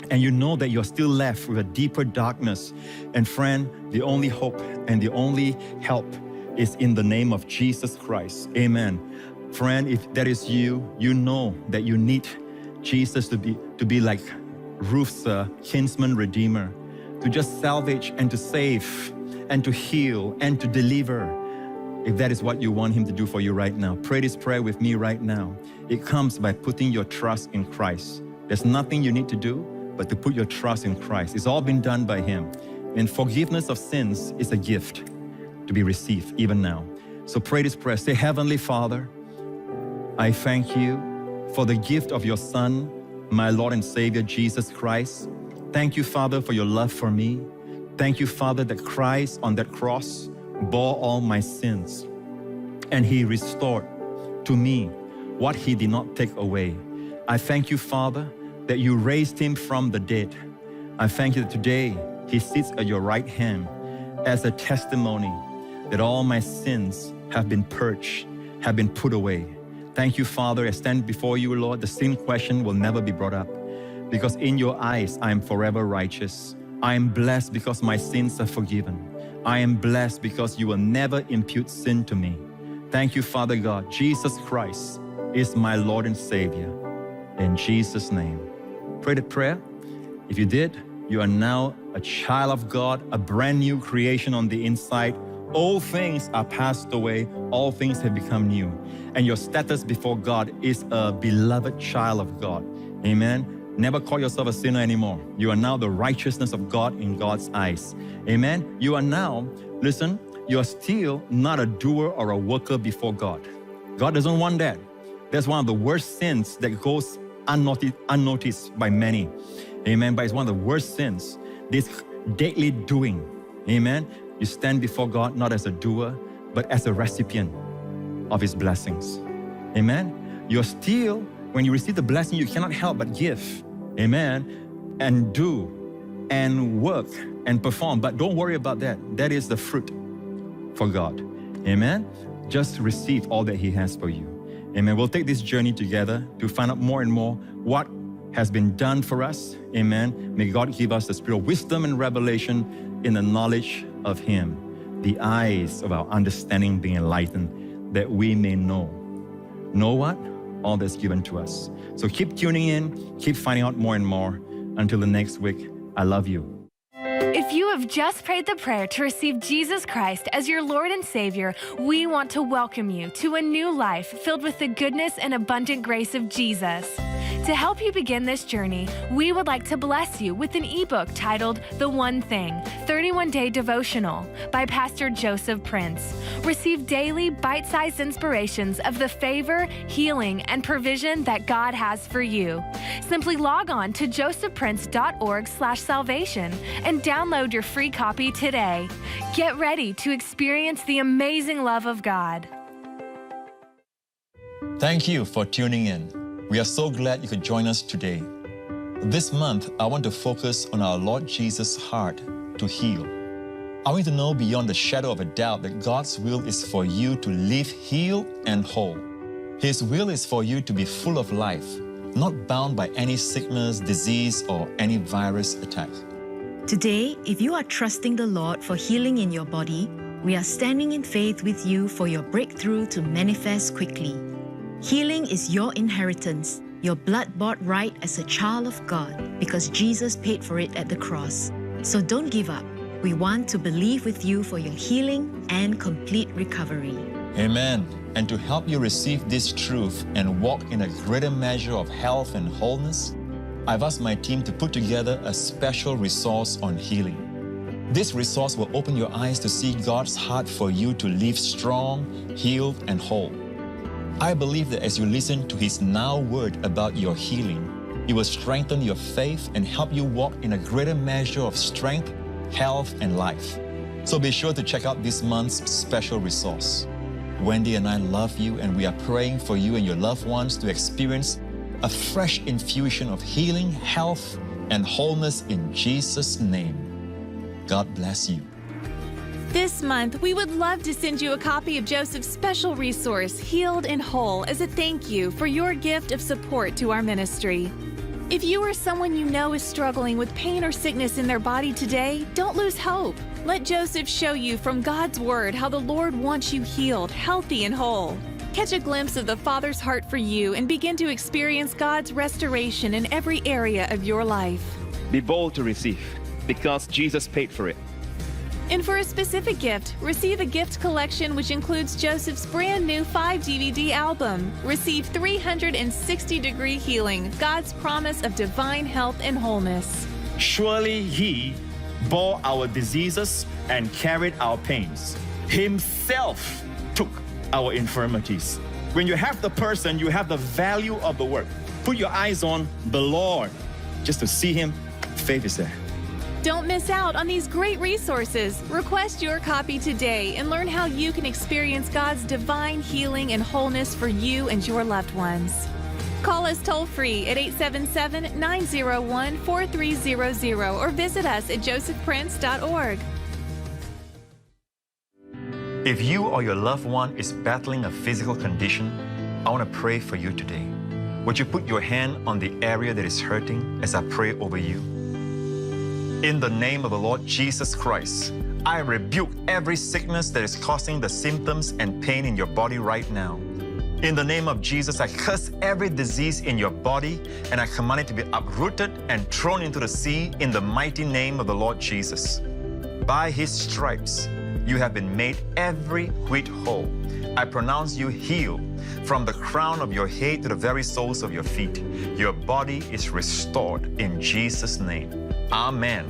and you know that you're still left with a deeper darkness. And friend, the only hope and the only help is in the name of Jesus Christ. Amen. Friend, if that is you, you know that you need Jesus to be like Ruth's kinsman redeemer, to just salvage and to save and to heal and to deliver. If that is what you want him to do for you right now, pray this prayer with me right now. It comes by putting your trust in Christ. There's nothing you need to do but to put your trust in Christ. It's all been done by him. And forgiveness of sins is a gift to be received even now. So pray this prayer. Say, Heavenly Father, I thank you for the gift of your Son, my Lord and Savior, Jesus Christ. Thank you, Father, for your love for me. Thank you, Father, that Christ on that cross bore all my sins, and he restored to me what he did not take away. I thank you, Father, that you raised him from the dead. I thank you that today he sits at your right hand as a testimony that all my sins have been purged, have been put away. Thank you, Father. I stand before you, Lord. The sin question will never be brought up, because in your eyes I am forever righteous. I am blessed because my sins are forgiven. I am blessed because you will never impute sin to me. Thank you, Father God. Jesus Christ is my Lord and Savior. In Jesus' name. Pray the prayer. If you did, you are now a child of God, a brand new creation on the inside. All things are passed away. All things have become new. And your status before God is a beloved child of God. Amen. Never call yourself a sinner anymore. You are now the righteousness of God in God's eyes. Amen. You are now, listen, you are still not a doer or a worker before God. God doesn't want that. That's one of the worst sins that goes unnoticed by many. Amen. But it's one of the worst sins, this daily doing. Amen. You stand before God not as a doer, but as a recipient of his blessings. Amen. You're still, when you receive the blessing, you cannot help but give. Amen. And do and work and perform. But don't worry about that. That is the fruit for God. Amen. Just receive all that he has for you. Amen. We'll take this journey together to find out more and more what has been done for us. Amen. May God give us the spirit of wisdom and revelation in the knowledge of him. The eyes of our understanding being enlightened, that we may know. Know what? All that's given to us. So keep tuning in, keep finding out more and more. Until the next week, I love you. If you have just prayed the prayer to receive Jesus Christ as your Lord and Savior, we want to welcome you to a new life filled with the goodness and abundant grace of Jesus. To help you begin this journey, we would like to bless you with an ebook titled The One Thing, 31-Day Devotional by Pastor Joseph Prince. Receive daily bite-sized inspirations of the favor, healing, and provision that God has for you. Simply log on to josephprince.org/salvation and download your free copy today. Get ready to experience the amazing love of God. Thank you for tuning in. We are so glad you could join us today. This month, I want to focus on our Lord Jesus' heart to heal. I want you to know beyond the shadow of a doubt that God's will is for you to live healed and whole. His will is for you to be full of life, not bound by any sickness, disease, or any virus attack. Today, if you are trusting the Lord for healing in your body, we are standing in faith with you for your breakthrough to manifest quickly. Healing is your inheritance, your blood-bought right as a child of God, because Jesus paid for it at the cross. So don't give up. We want to believe with you for your healing and complete recovery. Amen. And to help you receive this truth and walk in a greater measure of health and wholeness, I've asked my team to put together a special resource on healing. This resource will open your eyes to see God's heart for you to live strong, healed, and whole. I believe that as you listen to His now word about your healing, it will strengthen your faith and help you walk in a greater measure of strength, health, and life. So be sure to check out this month's special resource. Wendy and I love you, and we are praying for you and your loved ones to experience a fresh infusion of healing, health, and wholeness in Jesus' name. God bless you. This month, we would love to send you a copy of Joseph's special resource, Healed and Whole, as a thank you for your gift of support to our ministry. If you or someone you know is struggling with pain or sickness in their body today, don't lose hope. Let Joseph show you from God's Word how the Lord wants you healed, healthy, and whole. Catch a glimpse of the Father's heart for you and begin to experience God's restoration in every area of your life. Be bold to receive, because Jesus paid for it. And for a specific gift, receive a gift collection which includes Joseph's brand new 5-DVD album. Receive 360-degree healing, God's promise of divine health and wholeness. Surely He bore our diseases and carried our pains. Himself took our infirmities. When you have the person, you have the value of the work. Put your eyes on the Lord. Just to see Him, faith is there. Don't miss out on these great resources. Request your copy today and learn how you can experience God's divine healing and wholeness for you and your loved ones. Call us toll-free at 877-901-4300 or visit us at josephprince.org. If you or your loved one is battling a physical condition, I want to pray for you today. Would you put your hand on the area that is hurting as I pray over you? In the name of the Lord Jesus Christ, I rebuke every sickness that is causing the symptoms and pain in your body right now. In the name of Jesus, I curse every disease in your body and I command it to be uprooted and thrown into the sea in the mighty name of the Lord Jesus. By His stripes, you have been made every whit whole. I pronounce you healed from the crown of your head to the very soles of your feet. Your body is restored in Jesus' name. Amen.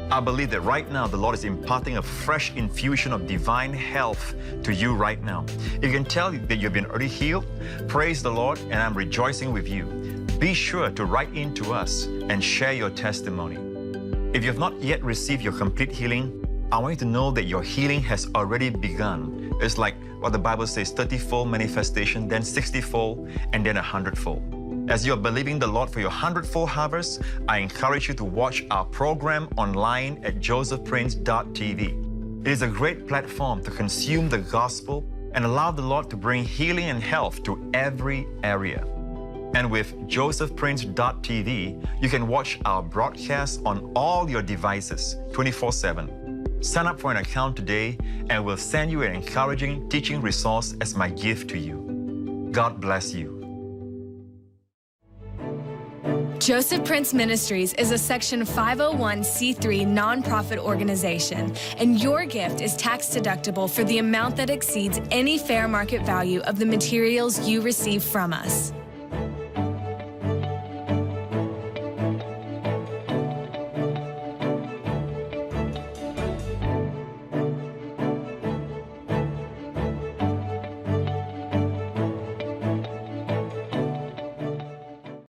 I believe that right now the Lord is imparting a fresh infusion of divine health to you right now. If you can tell that you've been already healed, praise the Lord, and I'm rejoicing with you. Be sure to write in to us and share your testimony. If you have not yet received your complete healing, I want you to know that your healing has already begun. It's like what the Bible says, 30-fold manifestation, then 60-fold, and then 100-fold. As you're believing the Lord for your 100-fold harvest, I encourage you to watch our program online at josephprince.tv. It is a great platform to consume the gospel and allow the Lord to bring healing and health to every area. And with josephprince.tv, you can watch our broadcast on all your devices 24/7. Sign up for an account today and we'll send you an encouraging teaching resource as my gift to you. God bless you. Joseph Prince Ministries is a Section 501c3 nonprofit organization, and your gift is tax deductible for the amount that exceeds any fair market value of the materials you receive from us.